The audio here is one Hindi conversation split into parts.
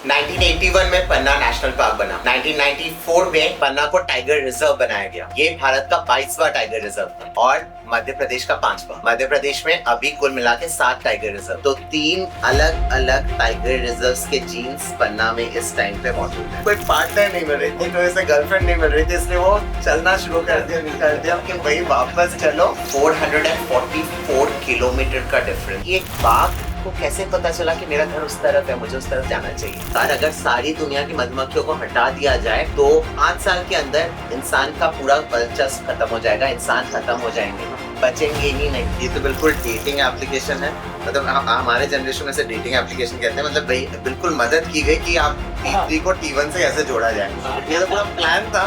1981 में पन्ना नेशनल पार्क बना। 1994 में पन्ना को टाइगर रिजर्व बनाया गया। ये भारत का 22वां टाइगर रिजर्व था और मध्य प्रदेश का 5वां। मध्य प्रदेश में अभी कुल मिला के 7 टाइगर रिजर्व, तो 3 अलग अलग टाइगर रिजर्व के जीन्स पन्ना में इस टाइम पे मौजूद है। कोई पार्टनर नहीं मिल रही थी, तो ऐसे गर्लफ्रेंड नहीं मिल रही थी, इसलिए वो चलना शुरू कर दिया कि भाई वापस चलो। 444 किलोमीटर का डिफरेंस। ये बाघ को कैसे पता चला कि मेरा घर उस तरफ है, मुझे उस तरफ जाना चाहिए। और अगर सारी दुनिया की मधुमक्खियों को हटा दिया जाए तो 5 साल के अंदर इंसान का पूरा वर्चस्व खत्म हो जाएगा, इंसान खत्म हो जाएंगे, बचेंगे ही नहीं। ये तो बिल्कुल डेटिंग एप्लीकेशन है, मतलब हमारे जनरेशन में से डेटिंग एप्लीकेशन कहते हैं। मतलब भाई बिल्कुल मदद की गई कि आप T3 को T1 से कैसे जोड़ा जाए। ये तो पूरा प्लान था।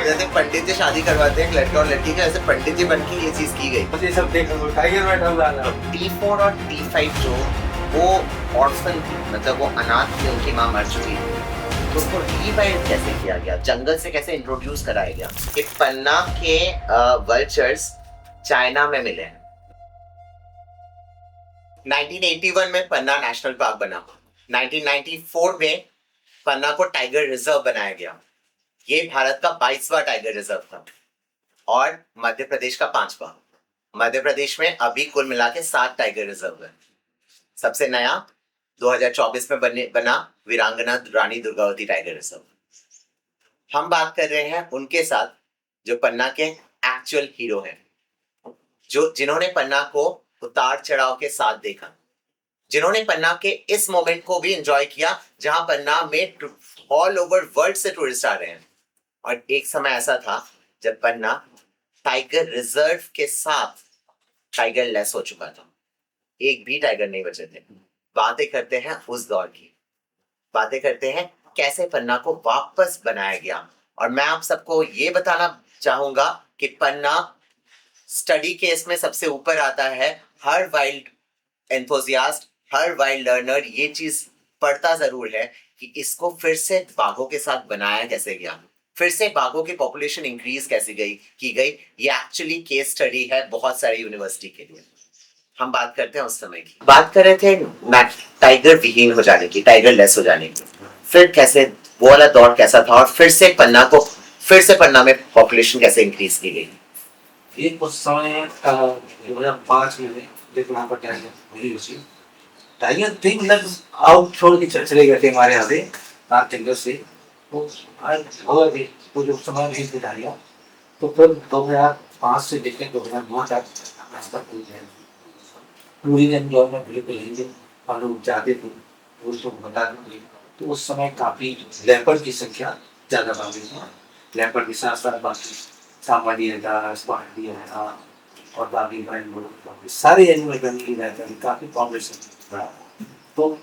जैसे पंडित जी शादी करवाते हैं एक लड़का और लड़की का, ऐसे पंडित जी बन के ये चीज की गई। सब देखो टाइगर बैठा हुआ है। T4 और T5 जो वो ऑर्फन थी, मतलब वो अनाथ थी, उनकी माँ मर चुकी थी, तो उसको रीवाइव कैसे किया गया, जंगल से कैसे इंट्रोड्यूस कराया गया। कि पन्ना के वल्चर्स चाइना में मिले हैं। 1981 में पन्ना नेशनल पार्क बना। 1994 में पन्ना को टाइगर रिजर्व बनाया गया। ये भारत का 22वां टाइगर रिजर्व था और मध्य प्रदेश का 5वां। मध्य प्रदेश में अभी कुल मिला के 7 टाइगर रिजर्व है। सबसे नया 2024 में बना वीरांगना रानी दुर्गावती टाइगर रिजर्व। हम बात कर रहे हैं उनके साथ जो पन्ना के एक्चुअल हीरो हैं, जो जिन्होंने पन्ना को उतार चढ़ाव के साथ देखा, जिन्होंने पन्ना के इस मोमेंट को भी एंजॉय किया जहां पन्ना में ऑल ओवर वर्ल्ड से टूरिस्ट आ रहे हैं। और एक समय ऐसा था जब पन्ना टाइगर रिजर्व के साथ टाइगर लेस हो चुका था, एक भी टाइगर नहीं बचे थे। बातें करते हैं उस दौर की, बातें करते हैं कैसे पन्ना को वापस बनाया गया। और मैं आप सबको ये बताना चाहूंगा कि पन्ना स्टडी केस में सबसे ऊपर आता है। हर वाइल्ड एंथुसियास्ट, हर वाइल्ड लर्नर ये चीज पढ़ता जरूर है कि इसको फिर से बाघों के साथ बनाया कैसे गया, फिर से बाघों की पॉपुलेशन इंक्रीज कैसे की गई। ये एक्चुअली केस स्टडी है बहुत सारी यूनिवर्सिटी के लिए। हम बात करते हैं उस समय की, बात कर रहे थे टाइगर विहीन हो जाने की, टाइगर लेस हो जाने की। फिर कैसे वो वाला दौर कैसा था और फिर से पन्ना में पॉपुलेशन कैसे इंक्रीज की गई। ये उस समय 2005 में देखो वहाँ पर टाइगर हुई उसी टाइगर थे, मतलब आउट छोड़ के चले गए थे हमारे यहाँ से रात जंगल से। तो आज हो गए तो जो समय भेज दिया गया, तो फिर 2005 से लेकर 2009 तक टूरिज्म जो है बिल्कुल हिंदी और लोग जाते थे उसको बता देंगे। तो उस समय काफ़ी लेपर्ड की संख्या ज़्यादा बढ़ गई थी। लेपर्ड के साथ साथ बाकी सामान्य है और बाकी सारे एनिमल गंदगी रहते हैं, काफ़ी पॉपुलेशन बढ़ा। तो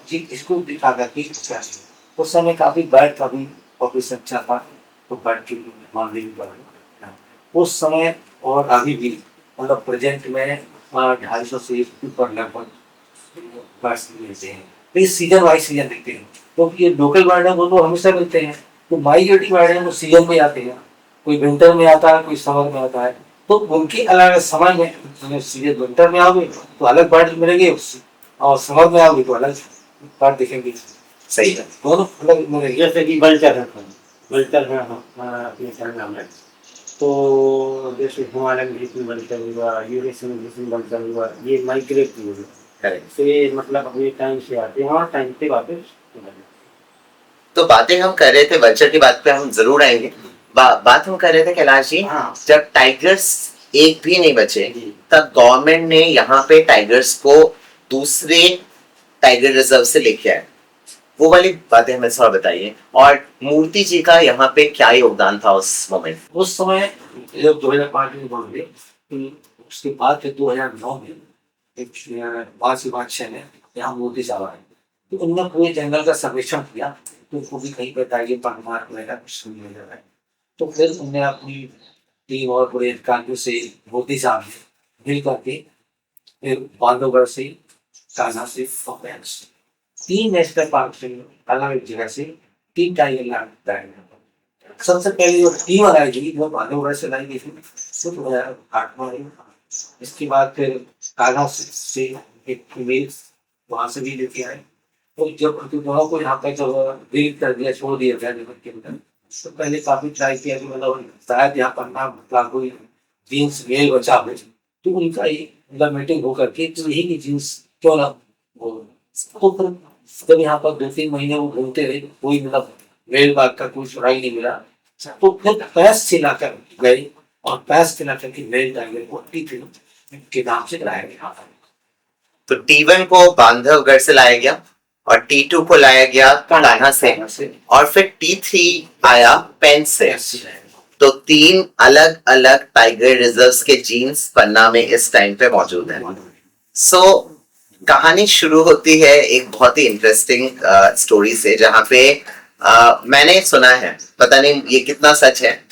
जी इसको दिखा था कि क्या है। उस समय काफ़ी बर्ड का भी पॉपुलेशन अच्छा था, तो बर्ड के मामले भी बढ़े उस समय। और अभी भी मतलब प्रेजेंट में 250 से ऊपर लगभग बर्ड्स मिलते हैं। तो ये सीजन वाइज सीजन देखते हैं, क्योंकि ये लोकल बर्ड है वो तो हमेशा मिलते हैं। तो माइग्रेटरी बर्ड है वो सीजन में आते हैं, कोई विंटर में आता है, कोई समर में आता है। तो उनकी अलग समय में सीजन विंटर में आओगे तो अलग बर्ड मिलेंगे, और समर में आओगे तो अलग बर्ड दिखेंगे। सही है, दोनों अलग मिलेंगे। जैसे कि बल्चर है, बल्चर है अपने संज्ञा में। तो जैसे हिमालयन ग्रीन बल्चर हुआ, यूरेशियन ग्रीन बल्चर हुआ, ये माइग्रेट हुए से मतलब अपने टाइम से आते हैं और टाइम पे वापस। तो बातें हम कर रहे थे, वल्चर की बात पे हम जरूर आएंगे। बात हम कर रहे थे कैलाश जी, जब टाइगर्स एक भी नहीं बचे तब गवर्नमेंट ने यहाँ पे टाइगर्स को दूसरे टाइगर रिजर्व से लेके आए। वो वाली बातें हमें थोड़ा बताइए, और मूर्ति जी का यहाँ पे क्या योगदान था उस मोमेंट। उस समय जब 2005 में बोले, उसके बाद फिर 2009 में एक 5 में यहाँ मूर्ति साहब आए। तो उन्होंने पूरे जंगल का सर्वेक्षण किया, तो उनको भी कहीं पर टाइगर पर मार वगैरह कुछ नहीं मिल रहा है। तो फिर उन्होंने अपनी टीम और पूरे अधिकारियों से मोदी साहब ने मिल करके फिर बांधवगढ़ से, कान्हा से और बैंड से 3 नेशनल पार्क से अलग जगह से 3 टाइगर लाए। सबसे पहले जो टीम लाई गई वो बांधवगढ़ से लाई गई थी, तो 2008 में आई। इसके बाद फिर कान्हा से एक फीमेल वहाँ से भी लेके आए, तो जब उनके दोनों को यहाँ पे जब डिलीट कर दिया, छोड़ दिया गया जगत के अंदर, तो पहले काफी ट्राई किया कि मतलब शायद यहाँ पर ना का कोई जीन्स मेल बचा हो, तो उनका ही मतलब मीटिंग होकर के तो यही की जीन्स क्यों ना हो। तो फिर जब यहाँ पर 2-3 महीने वो घूमते रहे, कोई मतलब मेल बाग का कोई सुराग नहीं मिला, तो फिर पैस सिला कर गए और पैस सिला करके मेल टाइगर को टी3 के नाम से लाया गया। तो T1 को बांधवगढ़ से लाया गया और T2 को लाया गया कान्हा से और फिर T3 आया पेंच से। तो 3 अलग अलग टाइगर रिजर्व्स के जीन्स पन्ना में इस टाइम पे मौजूद हैं। सो कहानी शुरू होती है एक बहुत ही इंटरेस्टिंग स्टोरी से, जहां पे मैंने सुना है, पता नहीं ये कितना सच है,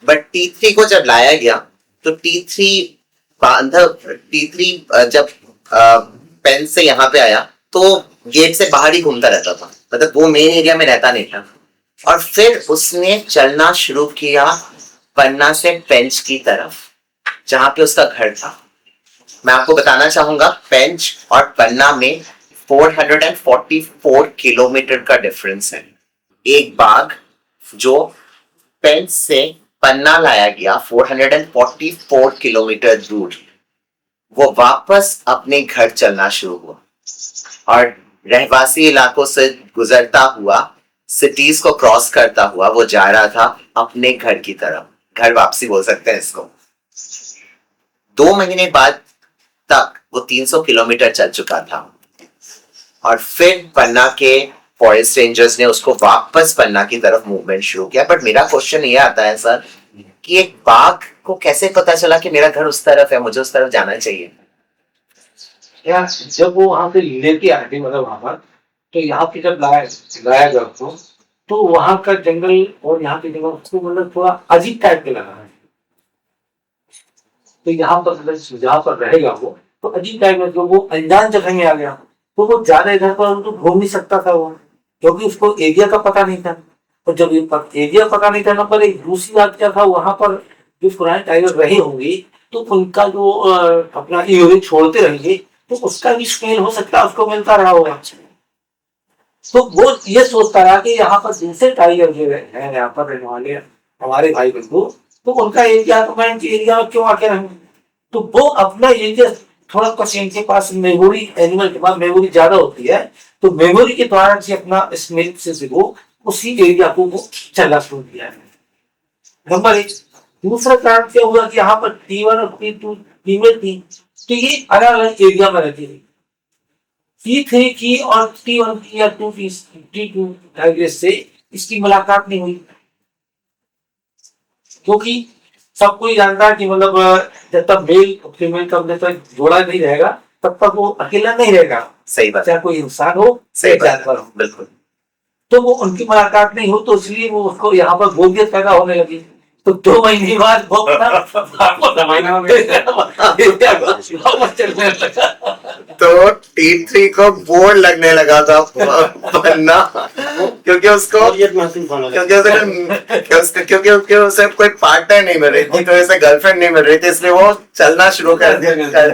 बट T3 को जब लाया गया तो T3 जब पेन से यहाँ पे आया तो गेट से बाहर ही घूमता रहता था, मतलब वो मेन एरिया में रहता नहीं था। और फिर उसने चलना शुरू किया पन्ना से पेंच की तरफ, जहां पे उसका घर था। मैं आपको बताना चाहूंगा, पेंच और पन्ना में 444 किलोमीटर का डिफरेंस है। एक बाघ जो पेंच से पन्ना लाया गया 444 किलोमीटर दूर, वो वापस अपने घर चलना शुरू हुआ और रहवासी इलाकों से गुजरता हुआ, सिटीज को क्रॉस करता हुआ वो जा रहा था अपने घर की तरफ। घर वापसी बोल सकते हैं इसको। 2 महीने बाद तक वो 300 किलोमीटर चल चुका था और फिर पन्ना के फॉरेस्ट रेंजर्स ने उसको वापस पन्ना की तरफ मूवमेंट शुरू किया। बट मेरा क्वेश्चन ये आता है सर कि एक बाघ को कैसे पता चला कि मेरा घर उस तरफ है, मुझे उस तरफ जाना चाहिए? यार जब वो वहां पे लेके आए थे, मतलब वहां पर, तो यहाँ पे जब लाया गया उसको, तो वहां का जंगल और यहाँ के जंगल उसको मतलब थोड़ा अजीब टाइप के लगा है। तो यहाँ पर मतलब जहाँ पर रहेगा वो, तो अजीब टाइप में, जो वो अनजान जगह में आ गया, तो वो ज्यादा इधर पर तो घूम नहीं सकता था वो, क्योंकि उसको एरिया का पता नहीं था। और जब एरिया पता नहीं था, नंबर एक दूसरी बात क्या था, वहां पर जो पुराने टाइगर रहे होंगे, तो उनका जो अपना यूरिन छोड़ते रहेंगे, तो उसका भी स्मेल हो सकता है उसको मिलता रहा होगा। तो वो ये सोचता रहा कि यहाँ पर जिनसे टाइगर जो है यहाँ पर रहने वाले हमारे भाई बंधु, तो उनका एरिया, तो मैं इनके एरिया में क्यों आके रहूं। तो वो अपना एरिया थोड़ा कुछ इनके पास मेमोरी, एनिमल के पास मेमोरी ज्यादा होती है, तो मेमोरी के द्वारा से अपना स्मेल से वो उसी एरिया को वो चलना शुरू किया है। नंबर 1। दूसरा कारण क्या हुआ कि यहाँ पर T1 और T2 फीमेल थी, तो ये अलग अलग एरिया में रहती थी। T3 की और T1 की या T2 टाइगर से इसकी मुलाकात नहीं हुई, क्योंकि सब कोई जानता है कि मतलब जब तक मेल फीमेल का जब तक जोड़ा नहीं रहेगा, तब तक वो अकेला नहीं रहेगा। सही बात, चाहे कोई इंसान हो, सही जानवर हो। बिल्कुल। तो वो उनकी मुलाकात नहीं हो, तो इसलिए वो उसको यहाँ पर बोलियत पैदा होने लगी। तो 2 महीने बाद वो तो T3 को बोर लगने लगा था पन्ना, क्योंकि उसे कोई पार्टनर नहीं मिल रही थी, तो उसे गर्लफ्रेंड नहीं मिल रही थी, इसलिए वो चलना शुरू कर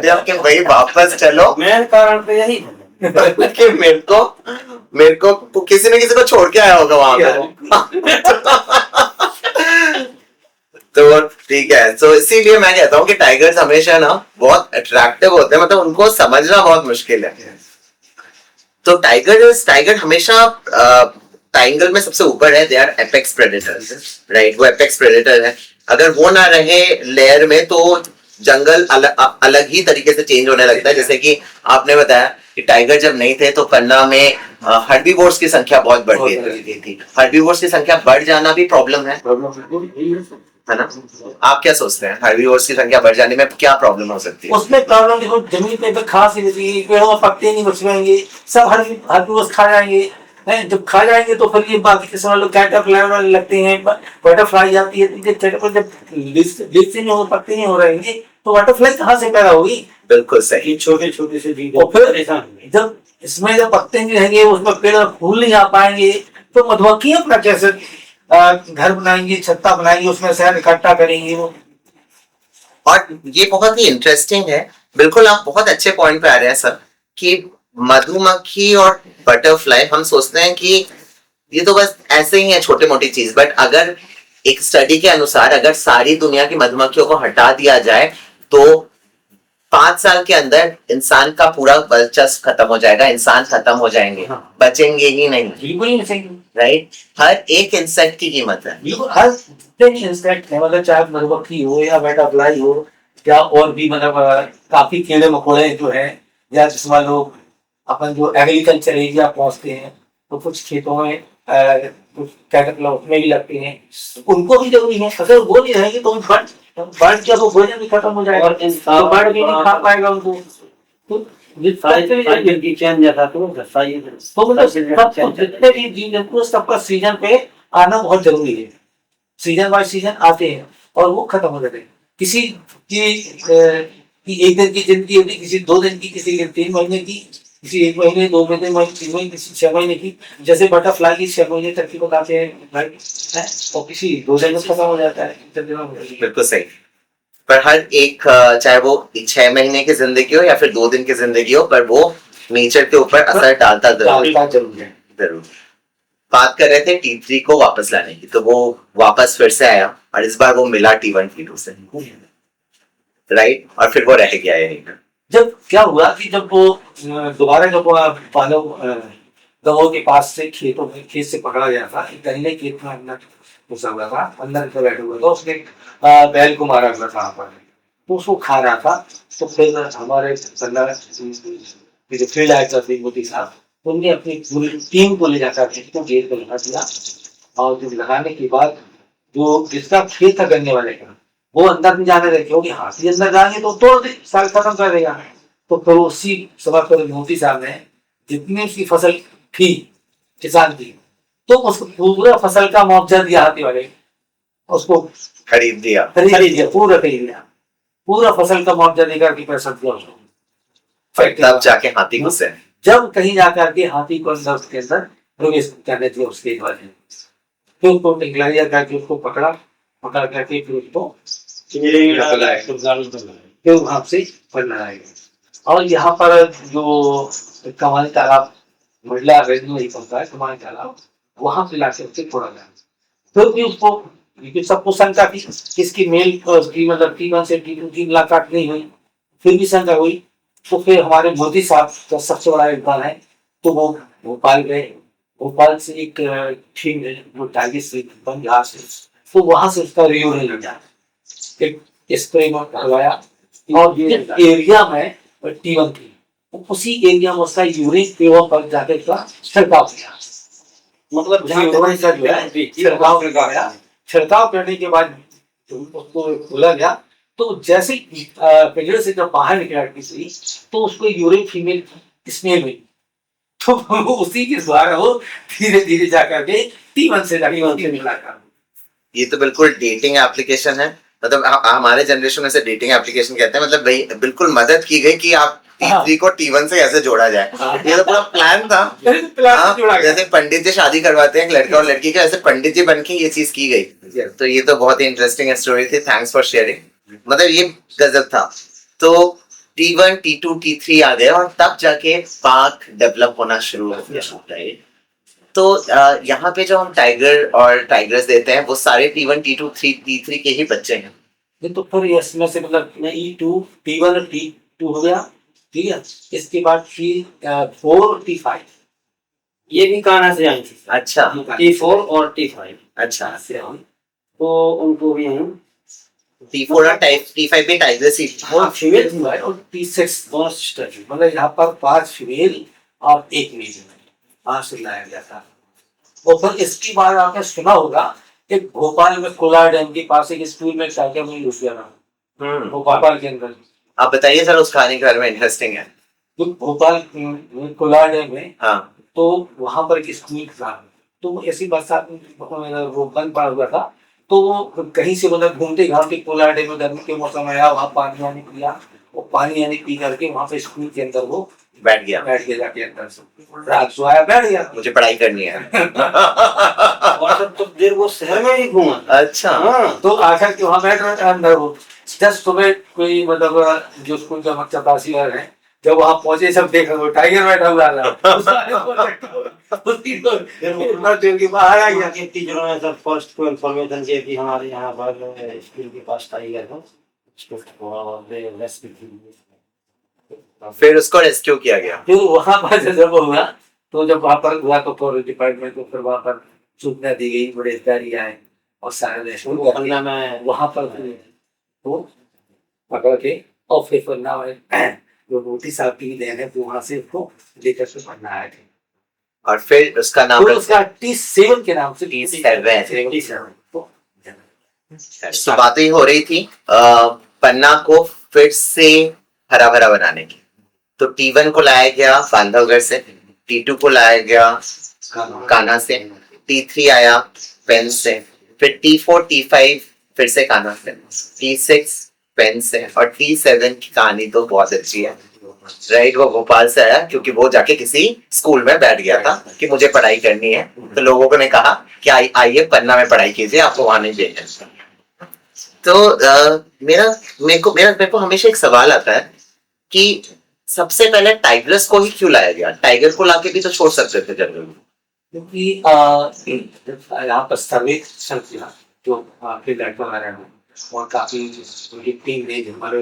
दिया कि भाई वापस चलो। मेन कारण तो यही कि मेरे को किसी न किसी को छोड़ के आया होगा वहां पे। तो ठीक है, तो इसीलिए मैं कहता हूँ कि टाइगर्स हमेशा ना बहुत अट्रैक्टिव होते हैं, मतलब उनको समझना बहुत मुश्किल है। तो टाइगर हमेशा टाइगर में सबसे ऊपर है, they are apex predators, right? वो एपेक्स प्रेडेटर है। अगर वो ना रहे लेयर में तो जंगल अलग ही तरीके से चेंज होने लगता है। जैसे कि आपने बताया कि टाइगर जब नहीं थे तो पन्ना में हर्बीवोर्स की संख्या बहुत बढ़ती थी। हर्बीवोर्स की संख्या बढ़ जाना भी प्रॉब्लम है ना? आप क्या सोचते हैं, हर्बीवोर्स की संख्या बढ़ जाने में क्या प्रॉब्लम हो सकती है? उसमें प्रॉब्लम देखो, जमीन पे घास ही नहीं, पेड़ों में पत्ते नहीं बच पाएंगे, सब हर्बीवोर्स खा जाएंगे। जब खा जाएंगे तो फिर ये बाकी किस्म लोग कैटरपिलर लगते हैं, बटरफ्लाई आती है, जब लीफ से नहीं हो, पत्ते नहीं हो रहेंगे, तो बटरफ्लाई कहाँ से पैदा होगी? बिल्कुल सही, छोटे छोटे से बीज। और फिर जब इसमें जब पत्ते नहीं रहेंगे, उसमें पेड़ फूल नहीं आ पाएंगे, तो मधुमक्खी अपना कैसे घर बनाएंगी, छत्ता बनाएंगी, उसमें शहद इकट्ठा करेंगी वो। और ये बहुत ही इंटरेस्टिंग है, बिल्कुल आप बहुत अच्छे पॉइंट पे आ रहे हैं सर, कि मधुमक्खी और बटरफ्लाई हम सोचते हैं कि ये तो बस ऐसे ही है छोटे मोटी चीज, बट अगर एक स्टडी के अनुसार अगर सारी दुनिया की मधुमक्खियों को हटा दिया जाए तो 5 साल के अंदर इंसान का पूरा वर्चस्व खत्म हो जाएगा, इंसान खत्म हो जाएंगे, हाँ। बचेंगे ही नहीं। बिल्कुल नहीं सही। राइट, हर एक इंसेक्ट की कीमत है। बिल्कुल हर जितने भी इंसेक्ट है, मतलब चाहे मधुमक्खी हो या बटरफ्लाई हो या और भी मतलब काफी कीड़े मकोड़े जो है, या जिसमें लोग अपन जो एग्रीकल्चर एरिया पहुंचते हैं तो कुछ खेतों में कुछ कैटरपिलर उसमें भी लगते हैं, उनको भी जरूरी है। अगर वो नहीं रहेगी तो बर्ड बर्ड का तो भोजन भी खत्म हो जाएगा, और तो बर्ड भी नहीं खा पाएगा उनको। तो किचन जैसा तो मतलब सबको जितने भी जीव जंतु सबका सीजन पे आना बहुत जरूरी है। सीजन बाय सीजन आते हैं और वो खत्म हो जाते हैं। किसी की एक दिन की जिंदगी होती, किसी 2 दिन की, किसी की 3 महीने की, किसी 1 महीने, 2 महीने, 3 महीने, किसी 6 महीने की। जैसे बटरफ्लाई की 6 महीने तक की बताते हैं भाई, और किसी 2 दिन में खत्म हो जाता है। बिल्कुल सही। पर हर एक चाहे वो 6 महीने की जिंदगी हो या फिर 2 दिन की जिंदगी हो, पर वो नेचर के ऊपर असर डालता जरूर है। जरूर। बात कर रहे थे T3 को वापस लाने की, तो वो वापस फिर से आया और इस बार वो मिला T1 T2 से, राइट, और फिर वो रह गया यहीं पर। जब क्या हुआ कि जब वो दोबारा जब वो पालो गवों के पास से खेतों में खेत से पकड़ा गया था, गहने खेत में अंदर घुसा हुआ था, अंदर से बैठा हुआ था, उसने बैल को मारा हुआ था पर, तो उसको खा रहा था। तो फिर हमारे जो फील्ड आया मोदी साहब, उनने अपनी पूरी टीम को ले जाकर खेत गेट को लगा दिया, और जब लगाने के बाद जो जिसका खेत था गन्ने वाले का, वो अंदर नहीं जाने देते, क्योंकि हाथी अंदर जाएंगे तो तोड़ दे, साल खत्म कर देगा। तो फिर उसी समय पर मोदी साहब ने जितनी उसकी फसल थी किसान की, तो उसको पूरा फसल का मुआवजा दिया हाथी वाले, उसको खरीद दिया। खरीद दिया, पूरा खरीद लिया, पूरा फसल का मुआवजा देकर के पैसा दिया उसको। तब जाके हाथी घुसे। जब कहीं जाकर के हाथी को अंदर उसके अंदर प्रवेश करने दिया उसके बाद, फिर उसको निकलाया करके उसको पकड़ करके फिर उसको फिर वहां से फल लगाएगा। और यहाँ पर जो कमानी तालाब महिला रेंज में ही पड़ता है, कमानी तालाब, वहां से लाके उससे छोड़ा गया। फिर भी उसको, क्योंकि सबको शंका थी किसकी मेल की, मतलब T1 से T2 की मुलाकात नहीं हुई, फिर भी शंका हुई। तो फिर हमारे मोदी साहब का सबसे बड़ा योगदान है, तो वो भोपाल गए, भोपाल से एक टीम जो टाइगर से बन रहा से, तो वहां से उसका रियूनियन हो गया, एक एक्सपेरिमेंट करवाया, और जिस एरिया में T1 थी उसी एरिया में उसका यूरिन पेवर पर जाके उसका छिड़काव किया। मतलब छिड़काव करने के बाद उसको खोला गया, तो जैसे पिंजरे से जब बाहर निकला किसी, तो उसको यूरिन फीमेल स्मेल हुई, तो उसी के द्वारा वो धीरे धीरे जाकर के T1 से जाके मिला कर। ये तो बिल्कुल डेटिंग एप्लीकेशन है, मतलब हमारे जनरेशन में से डेटिंग एप्लीकेशन कहते हैं, मतलब भाई बिल्कुल मदद की गई कि आप T3 को T1 से कैसे जोड़ा जाए। ये तो पूरा प्लान था। जैसे पंडित जी शादी करवाते हैं एक लड़का और लड़की के, ऐसे पंडित जी बन के ये चीज की गई। तो ये तो बहुत ही इंटरेस्टिंग स्टोरी थी, थैंक्स फॉर शेयरिंग। मतलब ये गजब था। तो T1 T2 T3 आ गए और तब जाके पार्क डेवलप होना शुरू हो गया। तो यहाँ पे जो हम टाइगर और टाइग्रेस देते हैं वो सारे T1 T2 T3 के ही बच्चे हैं। ये तो फिर इसमें से मतलब E2 T1 और T2 हो गया, ठीक है। इसके बाद T4 और T5 ये भी काना से आई थी। अच्छा, T4 और T5 अच्छा, तो उनको भी हम T4 और T5 भी टाइग्रेस ही और फीमेल थी, और T6 दोनों सिस्टर थी, मतलब यहाँ पर 5 फीमेल और 1 मेल वहां से लाया गया था। और फिर इसके बाद आपने सुना होगा कि भोपाल में कोलार डैम के पास एक स्कूल में टाइगर में घुस गया था, भोपाल के अंदर। आप बताइए सर, उस कहानी के बारे में, इंटरेस्टिंग है। तो भोपाल कोलार डैम में, हाँ, तो वहां पर एक स्कूल था, तो ऐसी बरसात में वो बंद पड़ा हुआ था, तो वो कहीं से मतलब घूमते घामते कोलार डैम में गर्मी के मौसम आया, वहाँ पानी आने पिया, वो पानी आने पी करके वहां पे स्कूल के अंदर वो बैठ गया जाके अंदर से रात सोया, बैठ गया, मुझे पढ़ाई करनी है। और तो देर वो शहर में ही घूमा। अच्छा, हाँ, तो आखिर के वहां बैठ रहे अंदर वो। जस्ट सुबह कोई मतलब जो स्कूल का चपरासी है जब वहां पहुंचे सब देखा वो टाइगर बैठा हुआ था उसकी तो इतना जोर के बाहर आ गया। के टीचरों ने सर फर्स्ट को इन्फॉर्मेशन दी कि हमारे यहाँ पर स्कूल के पास टाइगर है, उसको रेस्क्यू कीजिए। फिर उसको रेस्क्यू किया गया। फिर वहां पर जब हुआ तो जब वहां पर हुआ तो फॉरेस्ट डिपार्टमेंट को फिर वहां पर सूचना दी गई, बड़े अधिकारी आए और सारे रेस्क्यू पन्ना में वहां पर तो पकड़ के और फिर पन्ना में जो नोटिस आपकी देने तो वहां से उसको लेकर के पन्ना आए थे। और फिर उसका नाम तो उसका T7 के नाम से T7 तो तो बातें ही हो रही थी पन्ना को फिर से हरा भरा बनाने की। तो T1 को लाया गया बांधवगढ़ से, T2 को लाया गया कान्हा से, T3 आया पेन से, फिर T4 T5 फिर से कान्हा से, T6 पेन से, और T7 की कहानी तो बहुत अच्छी है राइट। वो भोपाल से आया क्योंकि वो जाके किसी स्कूल में बैठ गया था कि मुझे पढ़ाई करनी है, तो लोगों ने कहा कि आइए पन्ना में पढ़ाई कीजिए, आपको वहां नहीं भेजना। तो मेरे को हमेशा एक सवाल आता है कि सबसे पहले टाइग्रस को ही क्यों लाया गया? टाइगर को लाके भी तो छोड़ सकते थे जंगल में। क्योंकि यहाँ पर सर्वेक्षण किया जो फिर लड़का वगैरह में वहाँ काफी उनकी टीम ने हमारे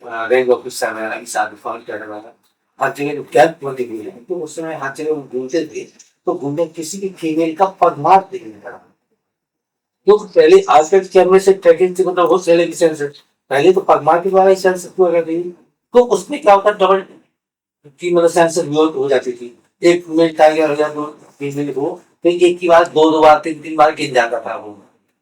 रैंक ऑफिसर वगैरह के साथ फॉर्म करने वाला हर जगह जो कैंप बंदी हुई है, तो उस समय हर जगह वो घूमते थे, तो घूमने किसी भी फीमेल का पदमार्ग देखने पड़ा। क्योंकि पहले आजकल कैमरे से ट्रैकिंग से मतलब बहुत पहले की सेंसर, पहले तो पदमार्ग के द्वारा ही सेंसर हुआ करती थी, तो उसमें क्या होता डबल की मतलब सेंसर हो जाती थी। एक फीमेल टाइगर हो या दो फीमेल हो तो एक की बार दो बार तीन बार गिन जाता था वो,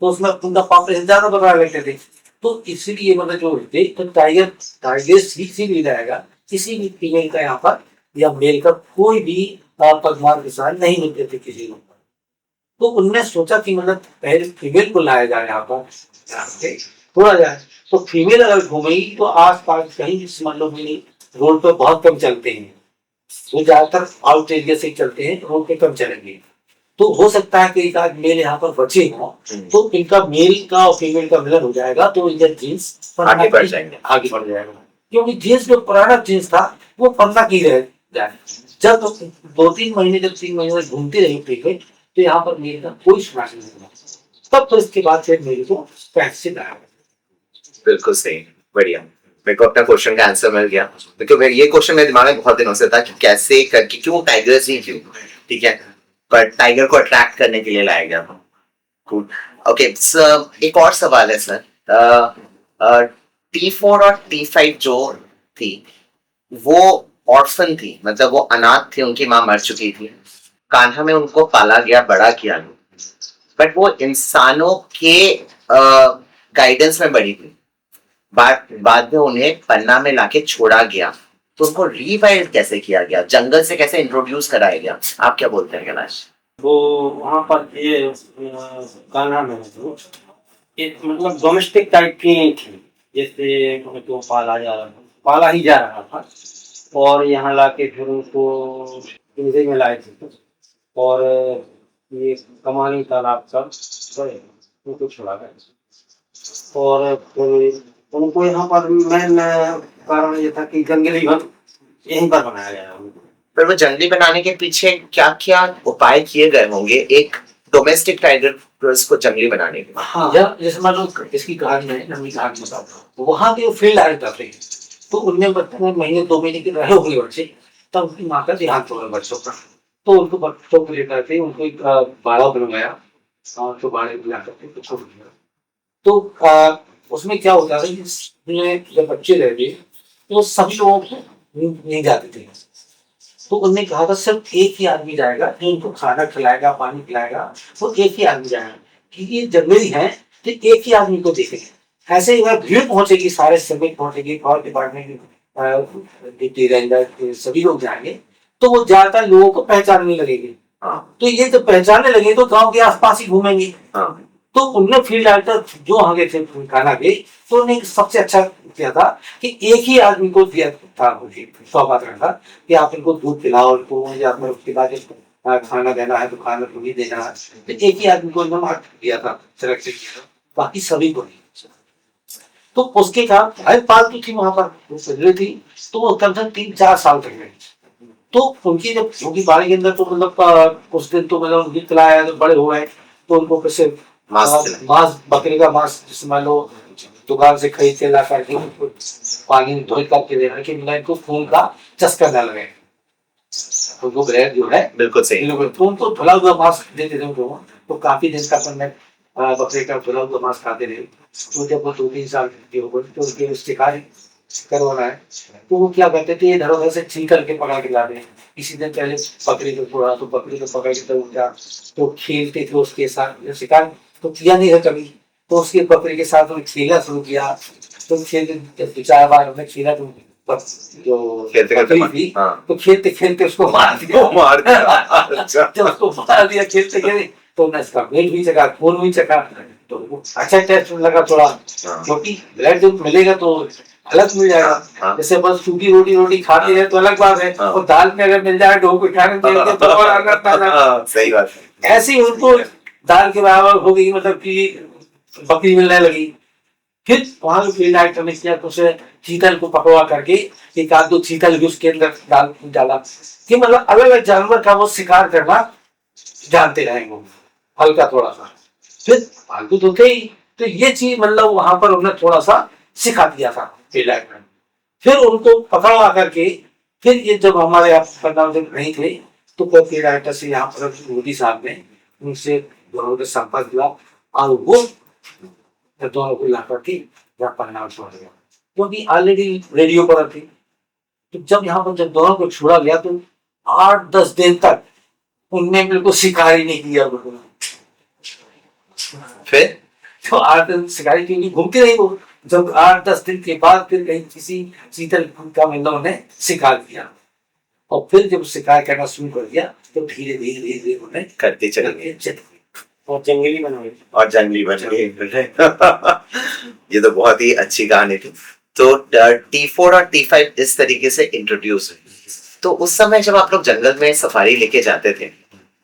तो उसमें उनका पॉपुलेशन ज्यादा बढ़ा लेते थे। तो इसलिए मतलब जो थे तो टाइगर्स ही इसीलिए रहेगा, किसी भी फीमेल का यहाँ पर या मेल का कोई भी पदमार्ग के साथ नहीं मिलते थे किसी को। तो उनने सोचा कि मतलब पहले फीमेल को लाया जाए यहाँ पर थोड़ा जाए, तो फीमेल अगर घूमेगी तो आस पास कहीं भी मान लो रोड पर बहुत कम चलते हैं, वो ज्यादातर आउट एरिया से चलते हैं, रोड पे कम चलेंगे। तो हो सकता है कि एक आध मेल यहाँ पर बचे हो तो इनका मेल का और फीमेल का मिलन हो जाएगा, तो इनका जीन्स आगे बढ़ जाएंगे। आगे बढ़ जाएगा। क्योंकि जीन्स जो पुराना जीन्स था वो पन्ना की रह जाए। जब 2-3 महीने जब 3 महीने तक घूमती रही फीमेल तो यहाँ पर मेल का कोई सुनाई नहीं होगा, तब तो इसके बाद फिर मेल को पैंट से लाया। बिल्कुल सही, बढ़िया। मेरे को अपना क्वेश्चन का आंसर मिल गया, क्योंकि ये क्वेश्चन मेरे दिमाग में बहुत दिनों से था कि कैसे करके क्यों टाइगर्स ही क्यों, ठीक है, पर टाइगर को अट्रैक्ट करने के लिए लाया गया था। कूल। ओके, एक और सवाल है सर, T4 और T5 जो थी वो ऑर्फन थी, मतलब वो अनाथ थी, उनकी माँ मर चुकी थी। कान्हा में उनको पाला गया, बड़ा किया, बट वो इंसानों के गाइडेंस में बड़ी थी। बाद में उन्हें पन्ना में लाके छोड़ा गया, तो उनको रीवाइल्ड कैसे किया गया, जंगल से कैसे इंट्रोड्यूस कराया गया? आप क्या बोलते हैं कैलाश? वो वहाँ पर ये कान्हा में तो एक मतलब डोमेस्टिक टाइप की थी, जैसे तो पाला ही जा रहा था, और यहाँ लाके फिर उनको पिंजरे में लाए थे, और ये कमानी तालाब सब उनको छोड़ा गया। और फिर उनको यहाँ पर मेन कारण ये था कि जंगली वन यहीं पर बनाया गया उनको। पर वो जंगली बनाने के पीछे क्या क्या उपाय किए गए होंगे एक डोमेस्टिक टाइगर को जंगली बनाने के? हाँ, जैसे मान लो इसकी कहानी है, नवी कहानी बताओ, वहाँ के फील्ड आए जाते हैं, तो उनमें महीने 2 महीने के रहे होंगे बच्चे, तब उनकी माँ का देहांत हो गया बच्चों का, तो उनको बच्चों को लेकर के उनको एक बाड़ा बनवाया, तो बाड़े बुला करके छोड़ दिया। तो उसमें क्या होता है जब बच्चे रहते तो सभी लोगों को नहीं जाते थे, तो उन्होंने कहा था सिर्फ एक ही आदमी जाएगा जो उनको खाना खिलाएगा, पानी पिलाएगा, वो एक ही आदमी जाएगा, क्योंकि ये जंगली है तो एक ही आदमी को देखेंगे। ऐसे ही वह भीड़ पहुंचेगी, सारे श्रमिक पहुंचेगी, फॉरेस्ट डिपार्टमेंट डिप्टी रेंजर सभी लोग जाएंगे, तो वो ज्यादातर लोगों को पहचानने लगेंगे। तो ये जब पहचानने लगे तो गाँव के आसपास ही घूमेंगे। तो उनने फील्ड डायरेक्टर जो आगे थे खाना के, तो उन्हें सबसे अच्छा किया था कि एक ही आदमी को दिया था, सौगात था कि आप इनको दूध पिलाओ, इनको या फिर उसके बाद खाना देना है तो खाना तो नहीं देना है, तो एक ही आदमी को एकदम दिया था, सिलेक्शन किया था, बाकी सभी को नहीं। तो उसके काम भाई पालतू थी वहां पर, वो पिंजरे थी, तो वो कम से कम 3-4 साल तक रही। तो उनकी जब उनकी बाड़ी के अंदर तो मतलब कुछ दिन तो मतलब उनकी खिलाया तो बड़े हुए, तो उनको कैसे मांस, बकरी का मांस जैसे मान लो दुकान से खरीद के ला करके उनको पानी में धो करके देना कि मतलब इनको खून का चस्का न लगे, उनको ब्रेड जो है बिल्कुल सही। बिल्कुल, तो उनको धुला हुआ मांस देते थे उनको, तो काफी दिन तक हमने बकरे का धुला हुआ मांस खाते रहे। तो जब वो 2-3 साल की हो गई तो उनके शिकार करवाना है, तो वो क्या करते थे, इधर उधर से छीन करके पकड़ के लाते हैं। किसी दिन पहले बकरी को छोड़ा तो बकरी को पकड़ के तो उनका तो खेलते थे उसके साथ, शिकार तो किया नहीं है कभी, तो उसके बकरी के साथ उन्हें खेलना शुरू किया। तो खेल 2-4 बार उन्हें खेला तो जो खेलते बकरी खेलते थी, हाँ तो खेलते खेलते उसको मार दिया। मार दिया। अच्छा। जब उसको मार दिया खेलते खेलते, तो उन्हें इसका ब्लड भी चखा, खून भी चखा, तो वो अच्छा टेस्ट लगा थोड़ा, हाँ। क्योंकि ब्लड जब मिलेगा तो अलग मिल जाएगा। हाँ। जैसे बस सूखी रोटी रोटी खाते हैं तो अलग बात है, हाँ। और दाल में अगर मिल जाए ढोक उठाने तेल के तो और अलग बात है। हाँ, सही बात है। ऐसे ही उनको दाल के बराबर हो गई, मतलब कि बकरी मिलने लगी। फिर वहां के फील्ड आइटम ने किया तो उसे चीतल को पकड़वा करके एक आध दो चीतल भी उसके अंदर डाला, कि मतलब अलग अलग जानवर का वो शिकार करना जानते रहे वो, हल्का थोड़ा सा। फिर फालतू तो थे ही, तो ये चीज मतलब वहां पर उन्होंने थोड़ा सा सिखा दिया था फील्ड आइटम में। फिर उनको पकड़वा करके, फिर ये जब हमारे यहाँ प्रधान नहीं थे, तो कोई फील्ड आइटर से यहाँ पर मोदी साहब ने उनसे दोनों के संपर्क हुआ, और वो दोनों को ला करके यहाँ पन्ना छोड़ दिया, क्योंकि ऑलरेडी रेडियो पर थी। तो जब यहाँ पर जब दोनों को छोड़ा गया तो 8-10 दिन तक उनने बिल्कुल शिकार ही नहीं किया बिल्कुल। फिर तो 8 दिन शिकारी के लिए घूमते रहे वो। जब 8-10 दिन के बाद फिर कहीं किसी चीतल का मतलब उन्हें शिकार किया, और फिर जब शिकार करना शुरू कर दिया तो धीरे धीरे धीरे धीरे उन्हें करते चले गए और जंगली बन गए। और जंगली बन गए। ये तो बहुत ही अच्छी कहानी थी। तो T4 और T5 इस तरीके से इंट्रोड्यूस हुई। तो उस समय जब आप लोग जंगल में सफारी लेके जाते थे,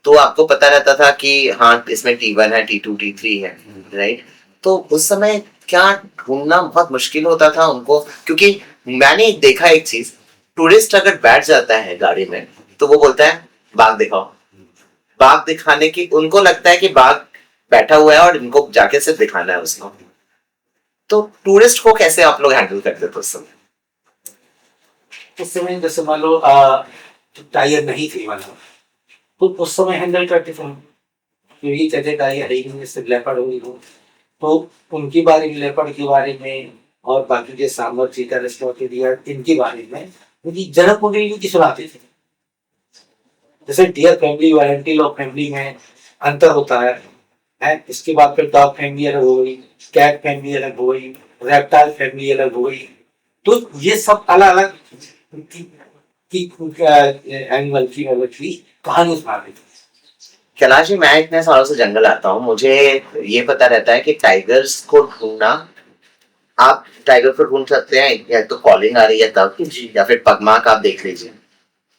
तो आपको पता रहता था कि हाँ इसमें T1 है, T2, T3 है, राइट? तो उस समय क्या ढूंढना बहुत मुश्किल होता था उनको? क्योंकि मैंने देखा एक चीज, टूरिस्ट अगर बैठ जाता है गाड़ी में तो वो बोलता है बाघ दिखाओ। बाघ दिखाने की उनको लगता है कि बाघ बैठा हुआ है और इनको जाके सिर्फ दिखाना है उसको। तो टूरिस्ट को कैसे आप लोग हैंडल करते थे उस समय? उस समय जैसे मान लो टायर नहीं थी मतलब, तो उस समय हैंडल करते थे हम। यही कहते टायर है ही नहीं, जैसे लेपर्ड हो गई हो, तो उनकी बारे में, लेपर्ड के बारे में, और बाकी के सांबर चीता रेस्टोरेंट डियर इनके बारे में उनकी जनक मंडली की सुनाते थे। जैसे डियर फैमिली और एंटीलोप फैमिली में अंतर होता है। इसके बाद फिर डॉग फैमिली अलग हो गई, कैट फैमिली अलग हो गई, रेप्टाइल फैमिली अलग हो गई। तो ये सब अलग अलग एनिमल की मतलब की कहानी सुना रही थी। कैलाश जी, मैं इतने सालों से जंगल आता हूँ, मुझे ये पता रहता है कि टाइगर्स को ढूंढना, आप टाइगर को ढूंढ सकते हैं या तो कॉलिंग आ रही है तब, या फिर पगमार्क आप देख लीजिए।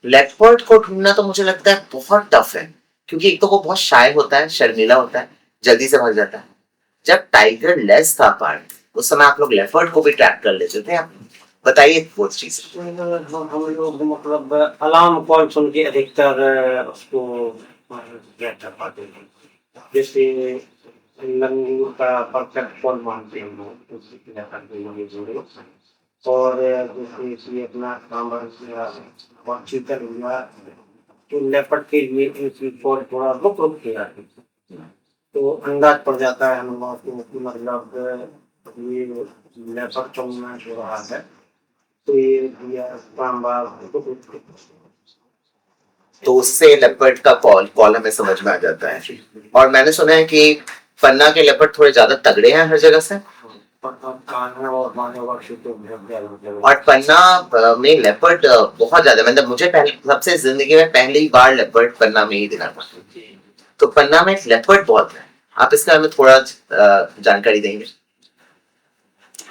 लेपर्ड को ढूंढना तो मुझे लगता है बहुत टफ है, क्योंकि एक तो वो बहुत शाय होता है, शर्मीला होता है, जल्दी से भाग जाता है। जब टाइगर लेस था पार्ट, उस समय आप लोग लेपर्ड को भी ट्रैक कर लेते थे। आप बताइए वो चीज। हम लोग मतलब अलार्म कॉल सुन के अधिकतर उसको ट्रैक कर पाते हैं। जैसे लंगूर का परफेक्ट कॉल मानते हैं लोग, उससे क्या करते हैं जोड़े। और जैसे कि अपना सांबर और चीतल हुआ, तो लेपर्ड के लिए इनकी कॉल थोड़ा रुक रुक के आती है, तो अंदाज पड़ जाता है हम लोगों को कि मतलब ये लेपर्ड का मूवमेंट हो रहा है, तो ये सांबर तो उससे लेपर्ड का कॉल हमें समझ में आ जाता है। और मैंने सुना है कि पन्ना के लेपर्ड थोड़े ज्यादा तगड़े हैं हर जगह से, और पन्ना में लेपर्ड बहुत ज्यादा, मतलब मुझे पहले सबसे जिंदगी में पहली बार लेपर्ड पन्ना में ही दिखा था। तो पन्ना में लेपर्ड बहुत है, आप इसके बारे में थोड़ा जानकारी देंगे?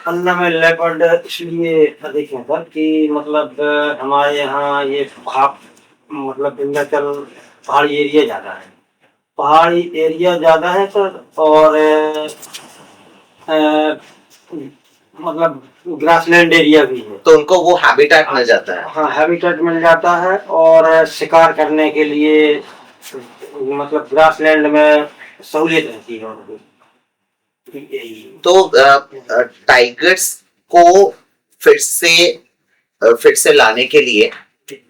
पन्ना में लेपर्ड इसलिए अधिक है सर कि मतलब हमारे यहाँ ये मतलब विंध्याचल पहाड़ी एरिया ज्यादा है, पहाड़ी एरिया ज्यादा है सर। और मतलब ग्रासलैंड एरिया भी है। तो उनको वो हैबिटेट मिल जाता है। हाँ, हैबिटेट मिल जाता है और शिकार करने के लिए मतलब ग्रासलैंड में सहूलियत रहती है उनको। तो टाइगर्स को फिर से लाने के लिए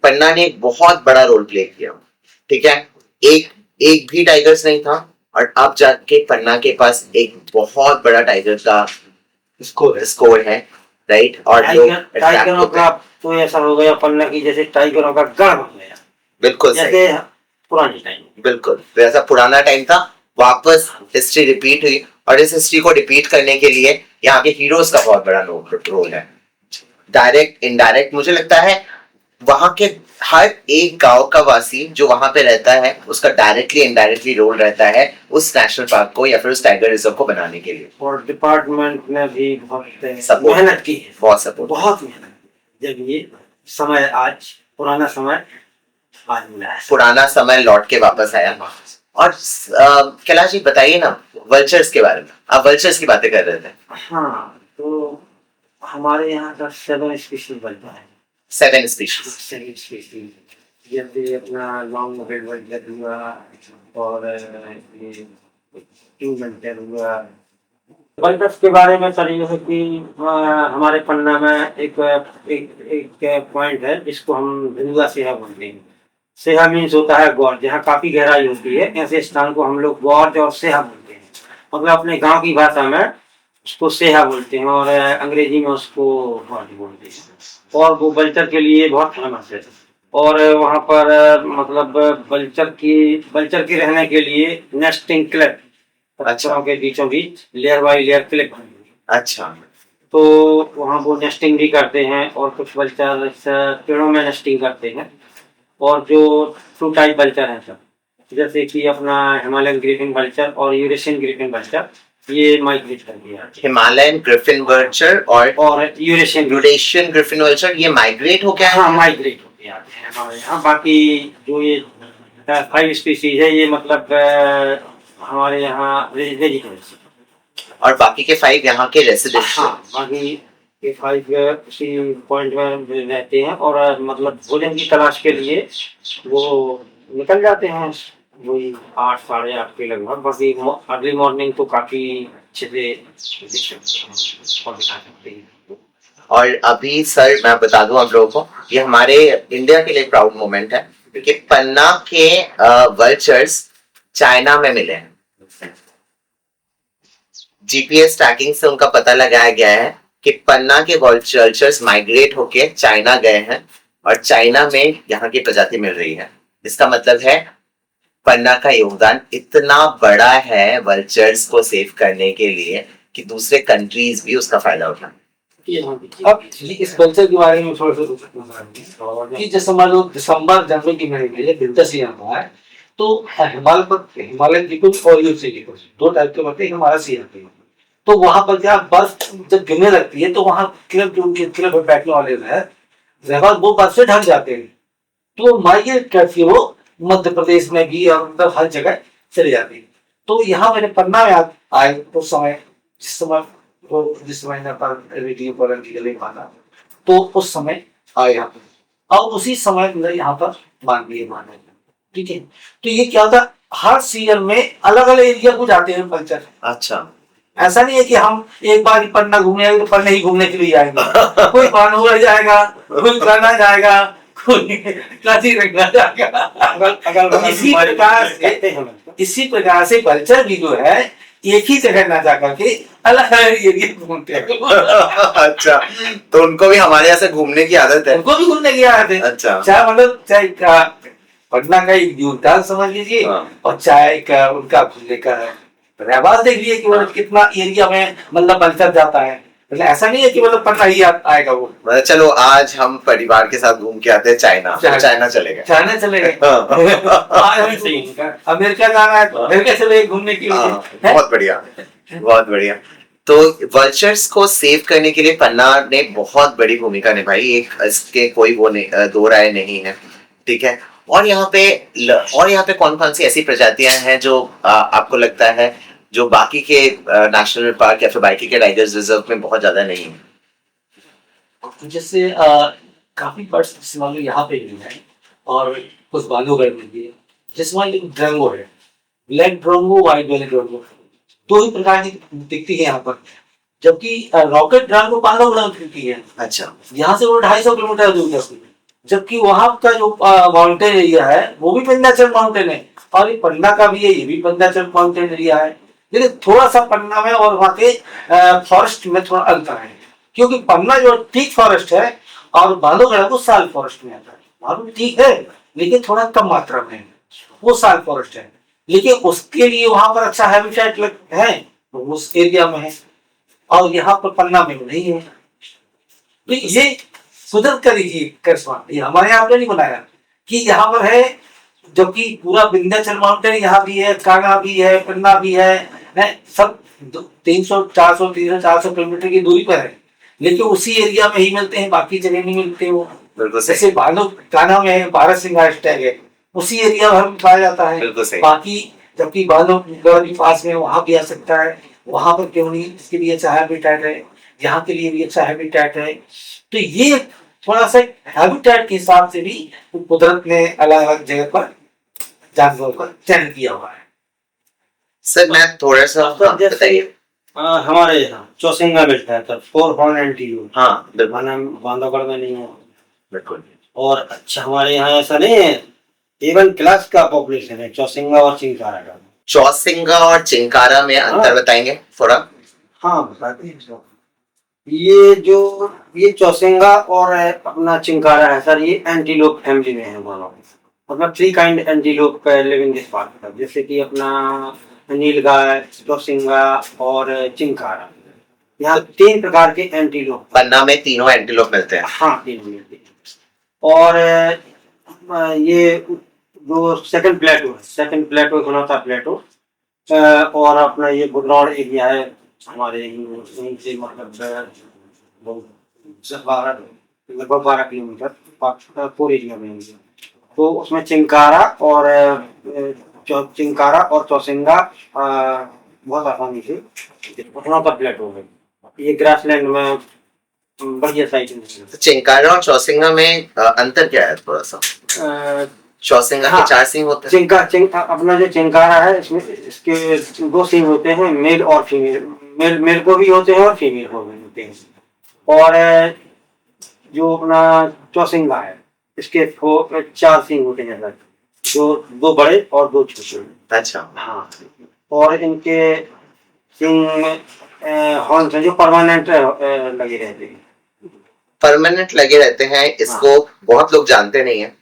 पन्ना ने एक बहुत बड़ा रोल प्ले किया। ठीक है, एक एक भी टाइगर्स नहीं था और अब जाके पन्ना के पास एक बहुत बड़ा टाइगर का स्कोर है, राइट। और लोग attract टाइगरों होते का हैं। तो ऐसा हो गया पन्ना की जैसे टाइगरों का गढ़ बन गया, बिल्कुल सही, जैसे पुराने टाइम। बिल्कुल वैसा पुराना टाइम था, वापस हिस्ट्री रिपीट हुई और इस हिस्ट्री को रिपीट करने के लिए यहाँ के हीरोज का बहुत बड़ा रोल है। डायरेक्ट इनडायरेक्ट मुझे लगता है वहां के हर एक गांव का वासी जो वहां पे रहता है उसका डायरेक्टली इनडायरेक्टली रोल रहता है उस नेशनल पार्क को या फिर उस टाइगर रिजर्व को बनाने के लिए। और डिपार्टमेंट ने भी बहुत Support मेहनत की है, बहुत सपोर्ट, बहुत मेहनत की। जब ये समय आज पुराना समय आज मिला है, पुराना समय लौट के वापस आया। और कैलाश जी बताइए ना वल्चर्स के बारे में, आप वल्चर्स की बातें कर रहे थे। हाँ, तो हमारे यहाँ का 7 स्पीशीज बनता है। 7 स्पीशीज। 7 स्पीशीज जैसे अपना लॉन्ग हेड वल्चर हुआ और ये ट्यूब वल्चर हुआ। वल्चर्स के बारे में सर ये है कि हमारे पन्ना में एक पॉइंट है जिसको हम भिंडुआ सेहा बोलते हैं। सेहा मीन्स होता है गॉर्ज, जहाँ काफी गहराई होती है, ऐसे स्थान को हम लोग गॉर्ज और सेहा बोलते हैं। मतलब अपने गांव की भाषा में उसको सेहा बोलते हैं और अंग्रेजी में उसको गॉर्ज बोलते हैं। और वो वल्चर के लिए बहुत फेमस है। और वहाँ पर मतलब वल्चर के रहने के लिए नेस्टिंग क्लिप, पत्थरों के बीचों बीच लेयर बाय लेयर क्लिप। अच्छा, तो वहाँ वो नेस्टिंग भी करते हैं और कुछ वल्चर पेड़ों में नेस्टिंग करते हैं। और जो टू टाइप वल्चर हैं सब, जैसे कि अपना हिमालयन ग्रीफिन वल्चर और यूरेशियन ग्रीफिन वल्चर, ये माइग्रेट कर दिया। हिमालयन ग्रिफिन वल्चर और यूरेशियन ग्रिफिन वल्चर ये माइग्रेट हो गया है। हाँ, माइग्रेट होते आते हैं हमारे यहाँ। बाकी जो ये 5 स्पीशीज है ये मतलब हमारे यहाँ रेजिडेंशियल, और बाकी के 5 यहाँ के रेसिडेंशियल। हाँ, बाकी ये 5 उसी पॉइंट में रहते हैं और मतलब भोजन की तलाश के लिए वो निकल जाते हैं वही 8 साढ़े 8 के लगभग। बाकी अर्ली मॉर्निंग तो काफी अच्छे से और दिखा सकते हैं। और अभी सर मैं बता दूं आप लोगों को, ये हमारे इंडिया के लिए प्राउड मोमेंट है क्योंकि पन्ना के वल्चर्स चाइना में मिले हैं। जीपीएस ट्रैकिंग से उनका पता लगाया गया है कि पन्ना के वल्चर्स माइग्रेट होके चाइना गए हैं और चाइना में यहाँ की प्रजाति मिल रही है। इसका मतलब है पन्ना का योगदान इतना बड़ा है वल्चर्स को सेव करने के लिए कि दूसरे कंट्रीज भी उसका फायदा उठाएं। अब इस कल्चर के बारे में थोड़ा सा कि जैसे मान लो दिसंबर जनवरी की महीने में विंटर सीजन हुआ है तो हिमालयन पीपल और यूसी पीपल 2 टाइप के होते हैं हमारा सीजन पे। तो वहां पर क्या बर्फ जब गिरने लगती है तो वहां क्लब जो उनके क्लब में बैठने वाले हैं वो बर्फ से ढक जाते हैं। तो माइग्रेट करती है वो मध्य प्रदेश में भी और मतलब हर जगह चले जाती है। तो यहाँ मैंने पन्ना में आए उस समय जिस समय पर रेडियो पर नहीं माना तो उस समय आए यहाँ पर और उसी समय यहाँ पर मान लिए माने। ठीक है, तो ये क्या होता हर सीजन में अलग अलग एरिया को जाते हैं कल्चर। अच्छा, ऐसा नहीं है कि हम एक बार पन्ना घूमने आएंगे तो पन्ना ही घूमने के लिए आएंगे। कोई कानूर जाएगा, कोई करना जाएगा, कोई काशी रखना जाएगा। इसी प्रकार से कल्चर भी जो है एक ही जगह ना जाकर के अलग अलग एरिया घूमते हैं। अच्छा, तो उनको भी हमारे यहाँ से घूमने की आदत है। उनको भी घूमने की आदत है। अच्छा, चाहे मतलब चाहे पटना का एक योगदान समझ लीजिए और चाहे का उनका घूमने का रहवास देख लीजिए कि मतलब कितना एरिया में मतलब कल्चर जाता है। मतलब ऐसा नहीं है कि मतलब पटना ही आएगा वो। मतलब चलो आज हम परिवार के साथ घूम के आते हैं चाइना चले गए। चाइना चले गए, अमेरिका जाना है अमेरिका चले गए घूमने के लिए। बहुत बढ़िया, बहुत बढ़िया। तो वल्चर्स को सेव करने के लिए पन्ना ने बहुत बड़ी भूमिका निभाई, एक इसके कोई वो दो राय नहीं है। ठीक है, और यहाँ पे कौन कौन सी ऐसी प्रजातियां हैं जो आपको लगता है जो बाकी के नेशनल पार्क या फिर बाकी के टाइगर रिजर्व में बहुत ज्यादा नहीं है? जैसे काफी बर्ड्स जैसे मान लो यहाँ पे भी है और कुछ बांधवगढ़ में भी है। जैसे मान लो ड्रंगो है, ब्लैक ड्रंगो, व्हाइट बेली ड्रंगो, दो ही प्रकार की दिखती है यहाँ पर। जबकि रॉकेट ड्रंगो बांधवगढ़ में दिखती है, अच्छा। यहाँ से वो 250 किलोमीटर दूर है। जबकि वहां का जो माउंटेन एरिया है वो भी विंध्याचल माउंटेन है, और ये पन्ना का भी है, ये भी विंध्याचल माउंटेन एरिया है। लेकिन थोड़ा सा पन्ना में और वहाँ के फॉरेस्ट में थोड़ा अंतर है, क्योंकि पन्ना जो टीक फॉरेस्ट है और बांधवगढ़ वो साल फॉरेस्ट में आता है। मालूम ठीक है, लेकिन थोड़ा कम मात्रा में है, वो साल फॉरेस्ट है। लेकिन उसके लिए वहां पर अच्छा हैबिटेट है, तो उस एरिया में है, और यहाँ पर पन्ना में नहीं है। तो ये कुदरत का देखिए करिश्मा, ये हमारे यहाँ पे नहीं बनाया कि यहाँ पर है। जबकि पूरा विंध्याचल माउंटेन यहाँ भी है, कान्हा भी है, पन्ना भी है, सब 300 400 300 400 किलोमीटर की दूरी पर है, लेकिन उसी एरिया में ही मिलते हैं, बाकी जगह नहीं मिलते। वो बिल्कुल सही। जैसे बानो कान्हा में है, भारत सिंह टैग है, उसी एरिया भर में पाया जाता है। बिल्कुल सही। बाकी जबकि बानो के पास में वहां भी आ सकता है, वहां पर क्यों नहीं, इसके लिए अच्छा हैबिटेट है, यहाँ के लिए भी अच्छा हैबिटेट है। तो ये थोड़ा सा हैबिटेट के हिसाब से भी कुदरत ने अलग अलग जगह पर जानवरों का चयन किया हुआ है। सर मैं थोड़ा सा बताइए। हमारे यहाँ चौसिंगा मिलता है सर, 4 हॉर्न एंटीलोप। हाँ बिल्कुल माना बांधवगढ़ में नहीं है। बिल्कुल। और अच्छा हमारे यहाँ ऐसा नहीं है, A1 क्लास का पॉपुलेशन है चौसिंगा और चिंकारा का। चौसिंगा और चिंकारा में अंतर बताएंगे थोड़ा? हाँ बताते हैं सर। ये चौसिंगा और अपना चिंकारा है सर, ये एंटीलोप फैमिली में है दोनों। मतलब 3 kind antelope live in this park, जैसे कि अपना नीलगाय, चौसिंगा और चिंकारा। यहाँ 3 प्रकार के एंटीलोप पन्ना में तीनों एंटीलोप मिलते हैं। हाँ 3 मिलते हैं। और ये जो सेकंड प्लेटो घनौता प्लेटो, और अपना ये बुडनौर एरिया है हमारे यहीं से, मतलब लगभग 12 किलोमीटर पूर एरिया में। तो उसमें चिंकारा और चौसिंगा बहुत आसानी से घनौता प्लेटो है। ये ग्रासलैंड में बढ़िया साइट है। तो चिंकारा और चौसिंगा में अंतर क्या है थोड़ा सा? चौसिंगा के 4 सींग होते हैं। अपना जो चिंकारा है इसमें इसके 2 सींग होते हैं, मेल और फीमेल। मेल को भी होते हैं और फीमेल को भी होते हैं। और जो अपना चौसिंगा है इसके 4 सींग होते हैं सर, जो 2 बड़े और 2 छोटे। अच्छा। हाँ, और इनके सींग हॉर्न जो परमानेंट लगे रहते हैं। परमानेंट लगे रहते हैं, इसको बहुत लोग जानते नहीं है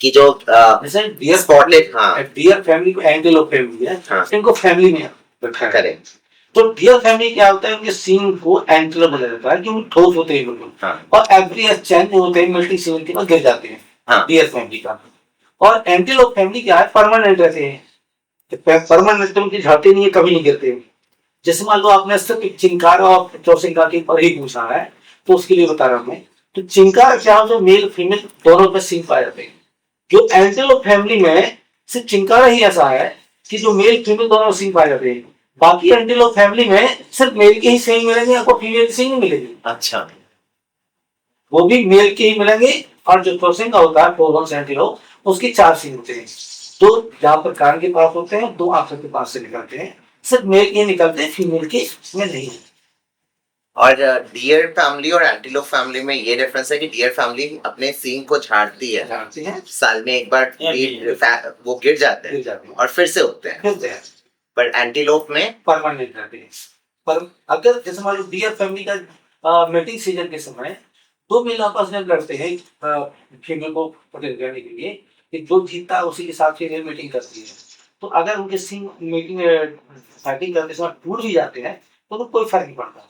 कि जो जैसे डियर स्पॉटलेट, हाँ डियर फैमिली को एंटीलोप फैमिली है, हाँ। इनको फैमिली में रखा है। करेक्ट। तो डियर फैमिली क्या होता है, उनके सींग को एंटीलोप बोला जाता है, क्योंकि ठोस होते हैं बिल्कुल। हाँ। और एवरी चैन होते हैं, मल्टी सींग के गिर जाते हैं। हाँ। डियर फैमिली का। और एंटीलोप फैमिली क्या है, परमानेंट रहते हैं, परमानेंट, उनकी झड़ते नहीं है, कभी नहीं गिरते। जैसे मान लो आपने सिर्फ चिंकारा और चौसिंगा के ऊपर ही पूछा है, तो उसके लिए बता रहा हूं मैं। तो चिंकारा क्या हो, जो मेल फीमेल दोनों में सींग पाए जाते हैं। जो एंटीलोप फैमिली में सिर्फ चिंकारा ही ऐसा है कि जो मेल फीमेल दोनों सींग पाए जाते हैं। बाकी एंटीलोप फैमिली में सिर्फ मेल के ही सींग मिलेंगे, आपको फीमेल की सींग नहीं मिलेगी। अच्छा। वो भी मेल के ही मिलेंगे। और जो चौसिंगा होता है, फोर एंटीलोप, उसकी 4 सींग होते हैं। 2 जहां पर कान के पास होते हैं, 2 आंखों के पास से निकलते हैं। सिर्फ मेल के निकलते हैं, फीमेल के में नहीं। और डियर फैमिली और एंटीलोप फैमिली में ये डिफरेंस है कि डियर फैमिली अपने सींग को झाड़ती है, जानते हैं, साल में एक बार वो गिर जाते हैं और फिर से उगते हैं। पर एंटीलोप में परमानेंट रहते हैं। पर अगर जैसे मान लो डियर फैमिली का मेटिंग सीजन के समय 2 मेल आपस में लड़ते हैं फीमेल को प्रोटेक्ट करने के लिए, कि जो जीतता है उसी के हिसाब से मीटिंग करती है। तो अगर उनके सिंग मीटिंग फाइटिंग करते समय टूट भी जाते हैं तो उनको कोई फर्क नहीं पड़ता,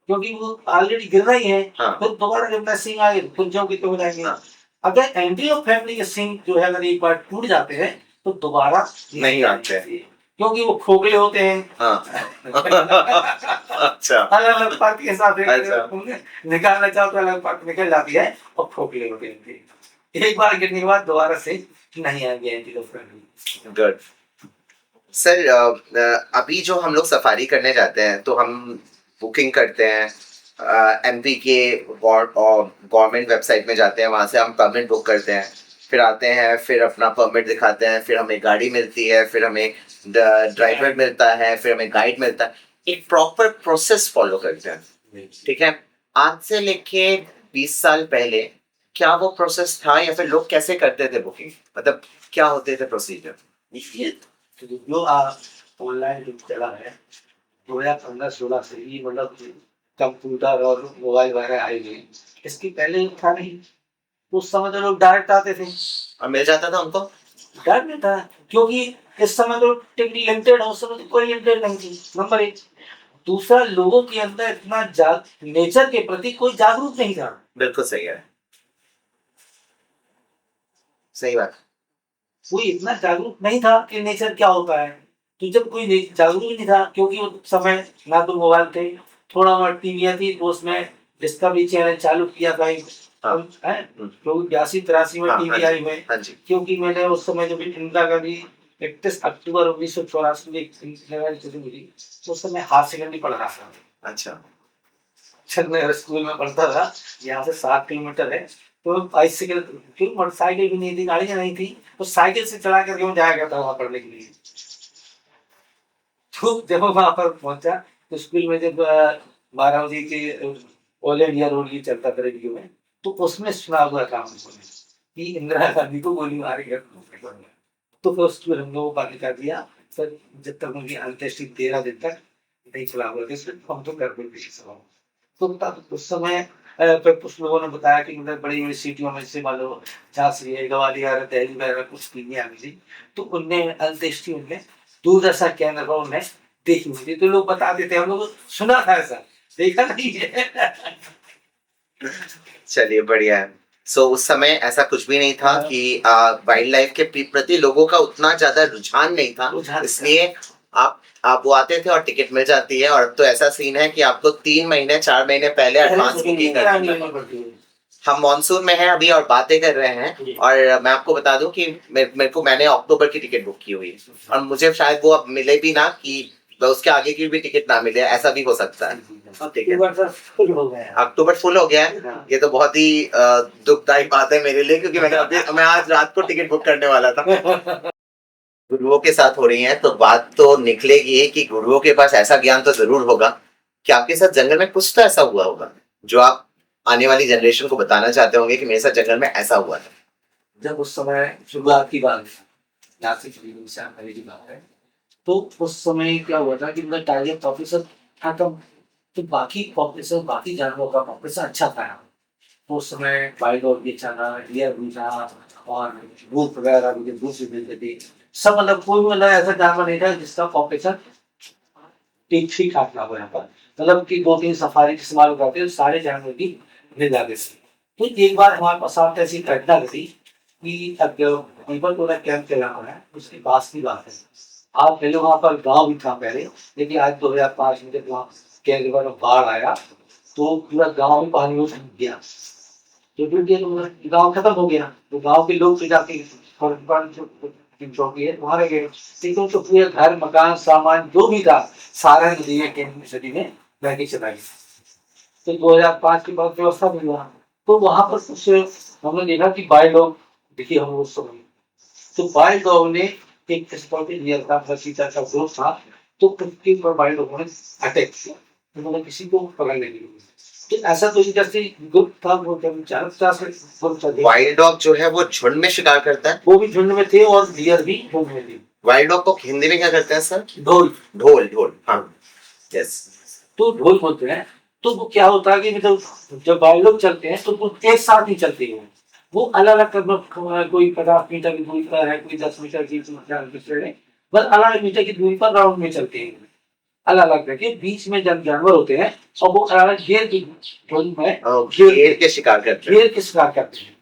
क्योंकि वो ऑलरेडी गिरना ही है। हाँ। फिर दोबारा जब नए सिंग आए खुद जाओगे तो हो जाएंगे। हाँ। अगर एंटीलोप फैमिली के सिंग जो है अगर एक बार टूट जाते हैं तो दोबारा नहीं आते, क्योंकि वो खोखले होते हैं। हाँ। अच्छा। अलग अलग पार्ट के साथ अच्छा। निकालना चाहो तो अलग पार्ट निकल जाती है और खोखले होते हैं। एक बार गिरने के बाद दोबारा से नहीं आएंगे एंटीलोप फैमिली। गुड। सर अभी जो हम लोग सफारी करने जाते हैं तो हम बुकिंग करते हैं एमपी के गवर्नमेंट वेबसाइट में जाते हैं, वहाँ से हम परमिट बुक करते हैं, फिर आते हैं, फिर अपना परमिट दिखाते हैं, फिर हमें गाड़ी मिलती है, फिर हमें ड्राइवर मिलता है, फिर हमें गाइड मिलता है, एक प्रॉपर प्रोसेस फॉलो करते हैं। ठीक है, आज से लेके 20 साल पहले क्या वो प्रोसेस था या फिर लोग कैसे करते थे बुकिंग, मतलब क्या होते थे प्रोसीजर? देखिए, तो जो ऑनलाइन जो चला है 2015-16 से ही, मतलब कंप्यूटर और मोबाइल वगैरह आए हुए हैं। इसके पहले था नहीं, उस समय तो लोग डायरेक्ट आते थे, और मिल जाता था उनको? डर नहीं था, क्योंकि इस समय तो टिकट लिमिटेड है, उस समय तो कोई लिमिटेड नहीं थी, नंबर एक। दूसरा, लोगों के अंदर इतना नेचर के प्रति कोई जागरूक नहीं था। बिल्कुल सही है, सही बात। कोई इतना जागरूक नहीं था कि नेचर क्या होता है। तो जब कोई जागरूक ही नहीं था, क्योंकि उस समय ना तो मोबाइल थे, थोड़ा बहुत टीवी थी, तो उसमें डिस्कवरी चैनल चालू किया था हाँ। तो 82-83 में हाँ, टीवी हाँ आई हुए। हाँ जी। क्योंकि मैंने उस समय जब इंदिरा गांधी 31 अक्टूबर 1984 में इंदिरा गांधी चुनी हुई, उस समय हायर सेकेंडरी पढ़ रहा था। अच्छा, चंद्रनगर स्कूल में पढ़ता था, यहाँ से 7 किलोमीटर है। तो बाइसिकल, फिर मोटरसाइकिल भी नहीं थी, गाड़ियां नहीं थी, तो साइकिल से चला करके मैं जाया करता वहां पढ़ने के लिए। तो जब वहां पर पहुंचा, तो स्कूल में जब 12 बजे के ऑल इंडिया रोड ये चलता था रेडियो में, तो उसमें सुना हुआ था हमको कि इंदिरा गांधी को गोली मारी गई। तो फिर उसमें हम लोगों को बात कर दिया, फिर जब तक उनकी अंत्येष्टि 13 दिन तक नहीं चला हुआ था, हम तो कर देते सब। तो तब उस समय फिर कुछ लोगों ने बताया कि मतलब बड़ी यूनिवर्सिटियों में से मान लो झांसी, ग्वालियर, दिल्ली वगैरह कुछ टीमें आ गई थी, तो उनने अंत्येष्टि उनने दूरदर्शन केंद्र पर उनने देखी हुई थी। तो लोग बताते थे, हम लोग सुना था, ऐसा देखा नहीं है। चलिए बढ़िया है। सो उस समय ऐसा कुछ भी नहीं था हाँ। कि वाइल्ड लाइफ के प्रति लोगों का उतना ज्यादा रुझान नहीं था, रुझान था। इसलिए आप वो आते थे और टिकट मिल जाती है। और अब तो ऐसा सीन है कि आपको 3 महीने 4 महीने पहले एडवांस बुकिंग करनी है। हम मॉनसून में हैं अभी और बातें कर रहे हैं, और मैं आपको बता दूं कि मैंने अक्टूबर की टिकट बुक की हुई है, और मुझे शायद वो अब मिले भी ना, कि उसके आगे की भी टिकट ना मिले, ऐसा भी हो सकता है। ठीक है, अक्टूबर फुल हो गया। अक्टूबर फुल हो गया है। हाँ। ये तो बहुत ही दुखदायी बात है मेरे लिए, क्योंकि मैं आज रात को टिकट बुक करने वाला था। गुरुओं के साथ हो रही है तो बात तो निकलेगी कि गुरुओं के पास ऐसा ज्ञान तो जरूर होगा कि आपके साथ जंगल में कुछ तो ऐसा हुआ होगा जो आप आने वाली जनरेशन को बताना चाहते होंगे कि मेरे साथ जंगल में ऐसा हुआ था। जब उस समय शुरुआत की बात है, यहाँ से पहले की बात है, तो उस समय क्या हुआ था कि मतलब टाइगर पॉपुलेशन खत्म, तो बाकी पॉपुलेशन, बाकी जानवरों का पॉपुलेशन अच्छा था। तो उस समय वाइल्ड डॉग भी अच्छा था, डियर भी था, और वुल्फ वगैरह भी, वुल्फ भी मिलते थे सब। मतलब कोई मतलब ऐसा जानवर नहीं था जिसका पॉपुलेशन ठीक ठीक ठाक ना हो यहाँ पर। मतलब कि 2-3 सफारी इस्तेमाल करते हैं, सारे जानवर की मिल जाते थे। तो एक बार हमारे पास साथ ऐसी घटना घटी कि अब ईबरपुरा कैंप चला हुआ है, उसके पास की बात है। आप पहले वहाँ पर गांव भी था पहले, लेकिन आज 2005 में जब वहाँ केरल में बाढ़ आया, तो पूरा गांव ही पानी में डूब गया। तो डूब गया तो गांव खत्म हो गया। तो गांव के लोग तो जाके वहाँ रह गए, लेकिन तो पूरे घर, मकान, सामान जो भी था सारा नदी में, नदी में बह के चला गया। तो 2005 के बाद व्यवस्था भी हुआ, तो वहां पर कुछ हमने देखा कि वाइल्ड डॉग देखिए हम उस समय, तो वाइल्ड डॉग ने एक स्पॉटेड डियर का चीता का ग्रुप था, तो उसके ऊपर वाइल्ड डॉग ने अटैक किया, उन्होंने किसी को पकड़ने के लिए। तो ऐसा तो जैसे ग्रुप था, वो वाइल्ड डॉग जो है वो झुंड में शिकार करता है, वो भी झुंड में थे और डियर भी झुंड में थे। वाइल्ड डॉग को हिंदी में क्या कहते हैं सर? ढोल। ढोल, ढोल, हाँ, यस। तो ढोल बोलते हैं। तो वो क्या होता है कि मतलब जब वाइल्ड डॉग चलते हैं तो वो एक साथ नहीं चलते हैं, वो अलग अलग कदम, कोई 50 मीटर की दूरी पर है, कोई 10 मीटर की, बस अलग अलग मीटर की दूरी पर राउंड में चलते हैं, अलग अलग करके। बीच में जब जानवर होते हैं और वो अलग अलग घेर की में घेर के शिकार करते हैं। घेर के शिकार करते हैं।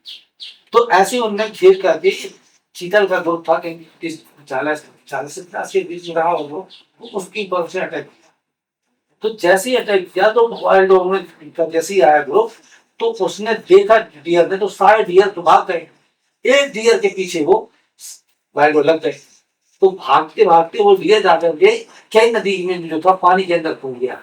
तो ऐसे उनने घेर करके चीतल का ग्रुप था, 40 से 50 के बीच में रहा वो, उसकी ऊपर से अटैक किया। तो जैसे ही अटैक किया तो वाइल्ड डॉग ने जैसे ही आया ग्रुप, तो उसने देखा डियर ने, तो सारे डियर तो भाग गए, एक डियर के पीछे वो वाइल्ड डॉग लग गए। तो भागते भागते वो डियर जाकर के कई नदी में जो था पानी के अंदर कूद गया।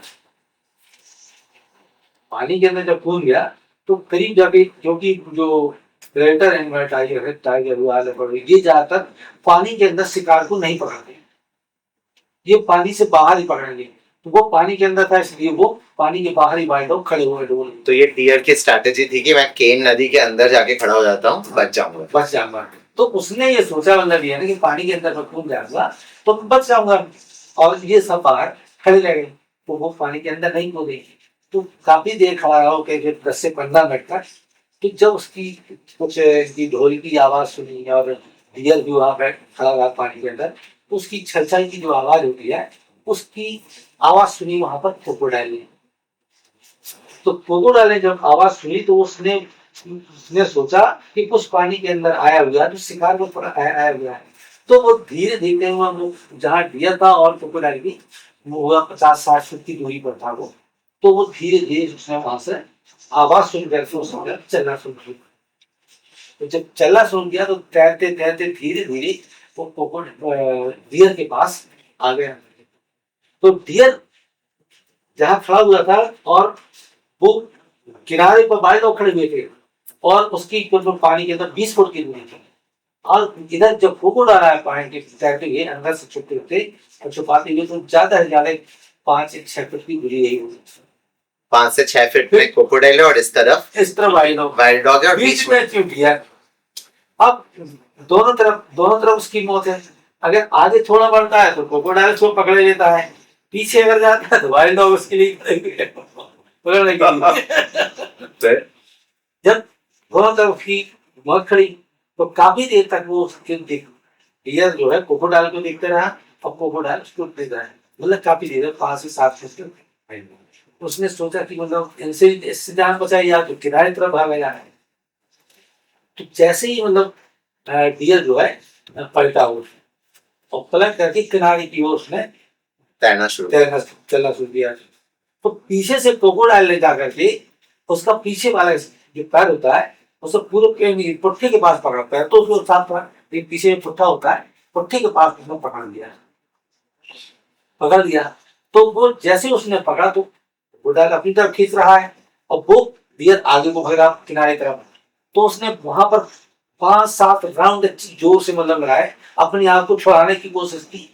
पानी के अंदर जब कूद गया तो करीब जाके, क्योंकि जो प्रेडेटर एनिमल टाइगर है, टाइगर हुआ लेपर्ड, ये ज्यादातर पानी के अंदर शिकार को नहीं पकड़ते, ये पानी से बाहर ही पकड़ेंगे। तो वो पानी के अंदर था, इसलिए वो पानी के बाहर ही बाइट आउट खड़े हुए ढूंढ। तो ये डियर की स्ट्रैटेजी थी कि मैं केन नदी के अंदर जाके खड़ा हो जाता हूँ, बच जाऊंगा। बच जाऊंगा। तो उसने ये सोचा, मतलब ये ना कि पानी के अंदर मैं कूद जाऊंगा तो मैं बच जाऊंगा, और ये सब बाहर खड़े रह गए। तो वो पानी के अंदर नहीं कूदे, तो काफी देर खड़ा रहा हो के 10 से 15 मिनट तक। तो जब उसकी कुछ की ढोल की आवाज सुनी और डियर भी वहां पे खड़ा रहा पानी के अंदर, तो उसकी छलछल की जो आवाज होती है, उसकी आवाज सुनी वहां पर क्रोकोडाइल ने। तो क्रोकोडाइल ने जब आवाज सुनी तो उसने सोचा कि कुछ पानी के अंदर आया हुआ है, तो शिकार को थोड़ा आया हुआ है। तो वो धीरे धीरे हुआ, वो जहाँ डियर था और क्रोकोडाइल की वो 50-60 फीट की दूरी पर था वो। तो वो धीरे धीरे उसने वहां से आवाज सुन करके उसने चलना शुरू किया। तो जब चलना शुरू किया तो तैरते तैरते धीरे धीरे वो डियर के पास आ गया। तो डियर जहाँ खड़ा हुआ था और वो किनारे पर बाहर लोग खड़े हुए थे, और उसकी तो पानी के अंदर 20 फुट की दूरी थी, और इधर जब क्रोकोडाइल आ रहा है पानी के तैरते हुए अंदर से छुपते होते और छुपाते हुए, तो ज्यादा से ज्यादा 5 से 6 फुट की दूरी यही होगी। 5 से 6 फीट में क्रोकोडाइल है और इस तरफ वाइल्ड डॉग है और बीच में डियर। अब दोनों तरफ उसकी मौत है। अगर आगे थोड़ा बढ़ता है तो क्रोकोडाइल उसको पकड़े लेता है, पीछे अगर जाता है तो वाइल्ड डॉग उसके लिए पकड़ने के लिए। जब दोनों तरफ की मौत खड़ी तो काफी देर तक वो डियर जो है क्रोकोडाइल को देखते रहा और क्रोकोडाइल उसको देख रहा है, मतलब काफी देर 5 से 7 फुट। उसने सोचा कि मतलब इससे जान बचाई, या तो किनारे तरफ भागा जा रहा है। तो जैसे ही मतलब डियर जो है पलटा उठ और पलट करके किनारे की ओर उसने चलना शुरू किया। तो पीछे से क्रोकोडाइल ले जाकर के उसका पीछे वाला जो पैर होता है उसको पूरे पुट्ठे के पास पकड़ा। पैर तो उसको साथ पकड़ा, लेकिन पीछे पुट्ठा होता है, पुट्ठे के पास उसने पकड़ लिया। तो वो जैसे उसने पकड़ा तो क्रोकोडाइल अपनी तरफ खींच रहा है और वो डियर आगे को भगा किनारे तरफ। तो उसने वहां पर 5-7 राउंड अच्छी जोर से मतलब लगाए, अपने आप को छुड़ाने की कोशिश की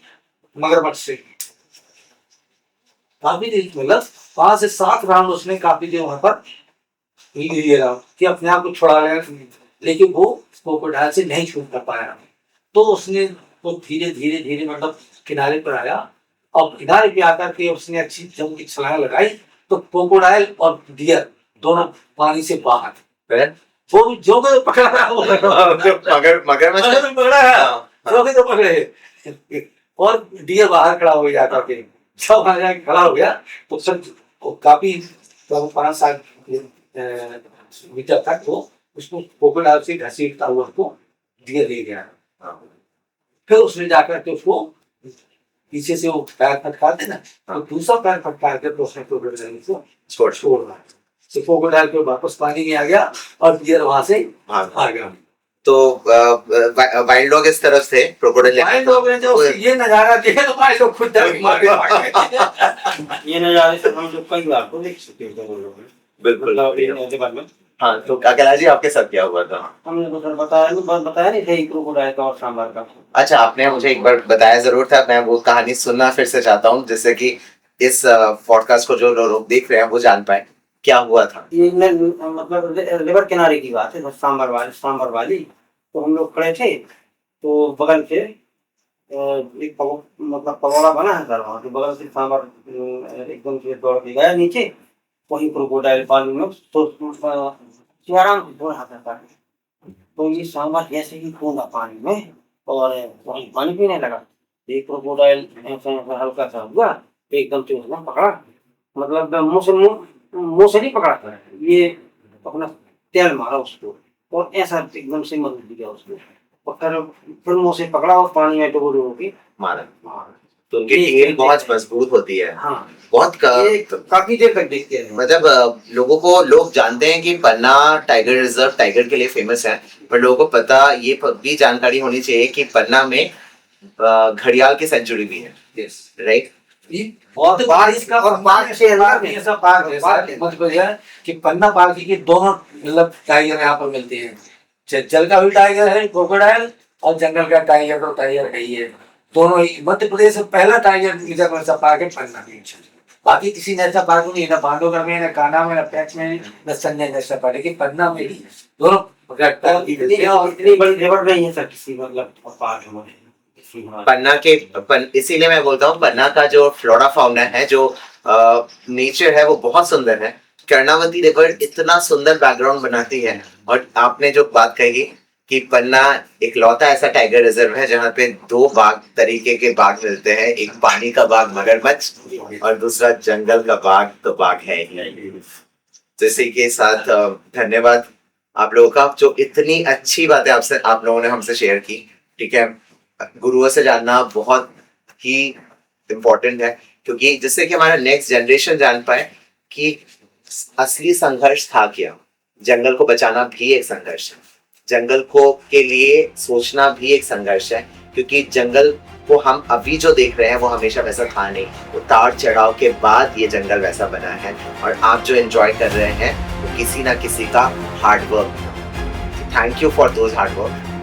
मगरमच्छ से। काफी देर मतलब 5 से 7 राउंड उसने काफी देर वहां पर कि अपने आप को छुड़ा रहे, लेकिन वो क्रोकोडाइल से नहीं छूट कर पाया। तो उसने वो धीरे धीरे धीरे मतलब किनारे पर आया, और किनारे पे आकर के उसने अच्छी जम की छलांग लगाई। तो क्रोकोडाइल और डियर दोनों पानी से बाहर, वो भी जो को पकड़ा रहा तो पकड़े, और डियर बाहर खड़ा हो गया करके। जब वहां जाके खड़ा हो गया तो सब काफी 5-7 मीटर तक वो उसको क्रोकोडाइल से घसीटता हुआ उसको डियर ले गया। फिर उसने जाकर के उसको पीछे से वो पैर फटकारते ना, तो दूसरा पैर फटकार के तो उसने क्रोकोडाइल को छोड़ रहा। तो क्रोकोडाइल को वापस पानी में आ गया और डियर वहां से भाग गया। तो वाइल्ड डॉग इस तरफ से क्रोकोडाइल, वाइल्ड डॉग ने जो ये नजारा देखे तो वाइल्ड डॉग खुद डर मार के भाग गए। ये नजारे से हम लोग कई बार को देख सकते हैं। बिल्कुल। हाँ, तो अकेला जी आपके साथ क्या हुआ था? हमने तो सर बताया नहीं थे क्रोकोडाइल का और सांभर का। अच्छा, आपने मुझे एक बार बताया जरूर था, मैं वो कहानी सुनना फिर से चाहता हूँ, जिससे कि इस पॉडकास्ट को जो लोग देख रहे हैं वो जान पाए क्या हुआ था। ये मतलब रिवर किनारे की बात है, सांभर वाली। तो हम लोग खड़े थे, तो बगल से एक मतलब पगोड़ा बना है सर, वहाँ तो बगल से सांभर एकदम से दौड़ के गया नीचे। वही क्रोकोडाइल पानी में तो आराम से दौड़ आता था। तो ये सांभर जैसे ही कूदा पानी में और वही पानी पीने लगा, एक क्रोकोडाइल ऐसा हल्का सा हुआ, एकदम से उसने पकड़ा, मतलब मुंह से नहीं पकड़ा था, ये अपना तेल मारा उसको और ऐसा एकदम से मर दिया उसको, और फिर मुंह से पकड़ा और पानी में डुबो होगी मारा। तो उनकी टेल बहुत मजबूत होती है। हाँ, बहुत काफी देर तक देखते हैं। मतलब लोग जानते हैं कि पन्ना टाइगर रिजर्व टाइगर के लिए फेमस है, पर लोगों को पता ये भी जानकारी होनी चाहिए कि पन्ना में घड़ियाल की सेंचुरी भी है, यस राइट? और पार्क इसका और पार्क से पार्क ऐसा पार्क है सारे मध्य प्रदेश कि पन्ना पार्क की दोनों मतलब टाइगर यहाँ पर मिलते हैं। जल का भी टाइगर है क्रोकोडाइल, और जंगल का टाइगर तो टाइगर है ही है। दोनों ही मध्य प्रदेश में पहला टाइगर रिजर्व नेशनल पार्क है पन्ना बीच। बाकी किसी नेशनल पार्क में नहीं, ना बांधवगढ़ में, ना कान्हा में, ना पैंच में, ना संजय नेशनल पार्क, लेकिन पन्ना में ही दोनों इतनी बड़ी रिवर नहीं है सर किसी मतलब पार्क में। पन्ना के इसीलिए मैं बोलता हूँ पन्ना का जो फ्लोरा फाउना है, जो नेचर है वो बहुत सुंदर है। कर्णावती रिवर इतना सुंदर बैकग्राउंड बनाती है। और आपने जो बात कही कि पन्ना इकलौता ऐसा टाइगर रिजर्व है जहाँ पे दो बाघ तरीके के बाघ मिलते हैं, एक पानी का बाघ मगरमच्छ और दूसरा जंगल का बाघ तो बाघ है ही। तो इसी के साथ धन्यवाद आप लोगों का, जो इतनी अच्छी बातें आपसे आप लोगों ने हमसे शेयर की। ठीक है, गुरुओं से जानना बहुत ही इम्पोर्टेंट है, क्योंकि जिससे कि हमारा नेक्स्ट जनरेशन जान पाए कि असली संघर्ष था क्या। जंगल को बचाना भी एक संघर्ष है, जंगल को के लिए सोचना भी एक संघर्ष है, क्योंकि जंगल को हम अभी जो देख रहे हैं वो हमेशा वैसा था नहीं। उतार चढ़ाव के बाद ये जंगल वैसा बना है, और आप जो एंजॉय कर रहे हैं वो किसी ना किसी का hard work. Thank you for those hard work.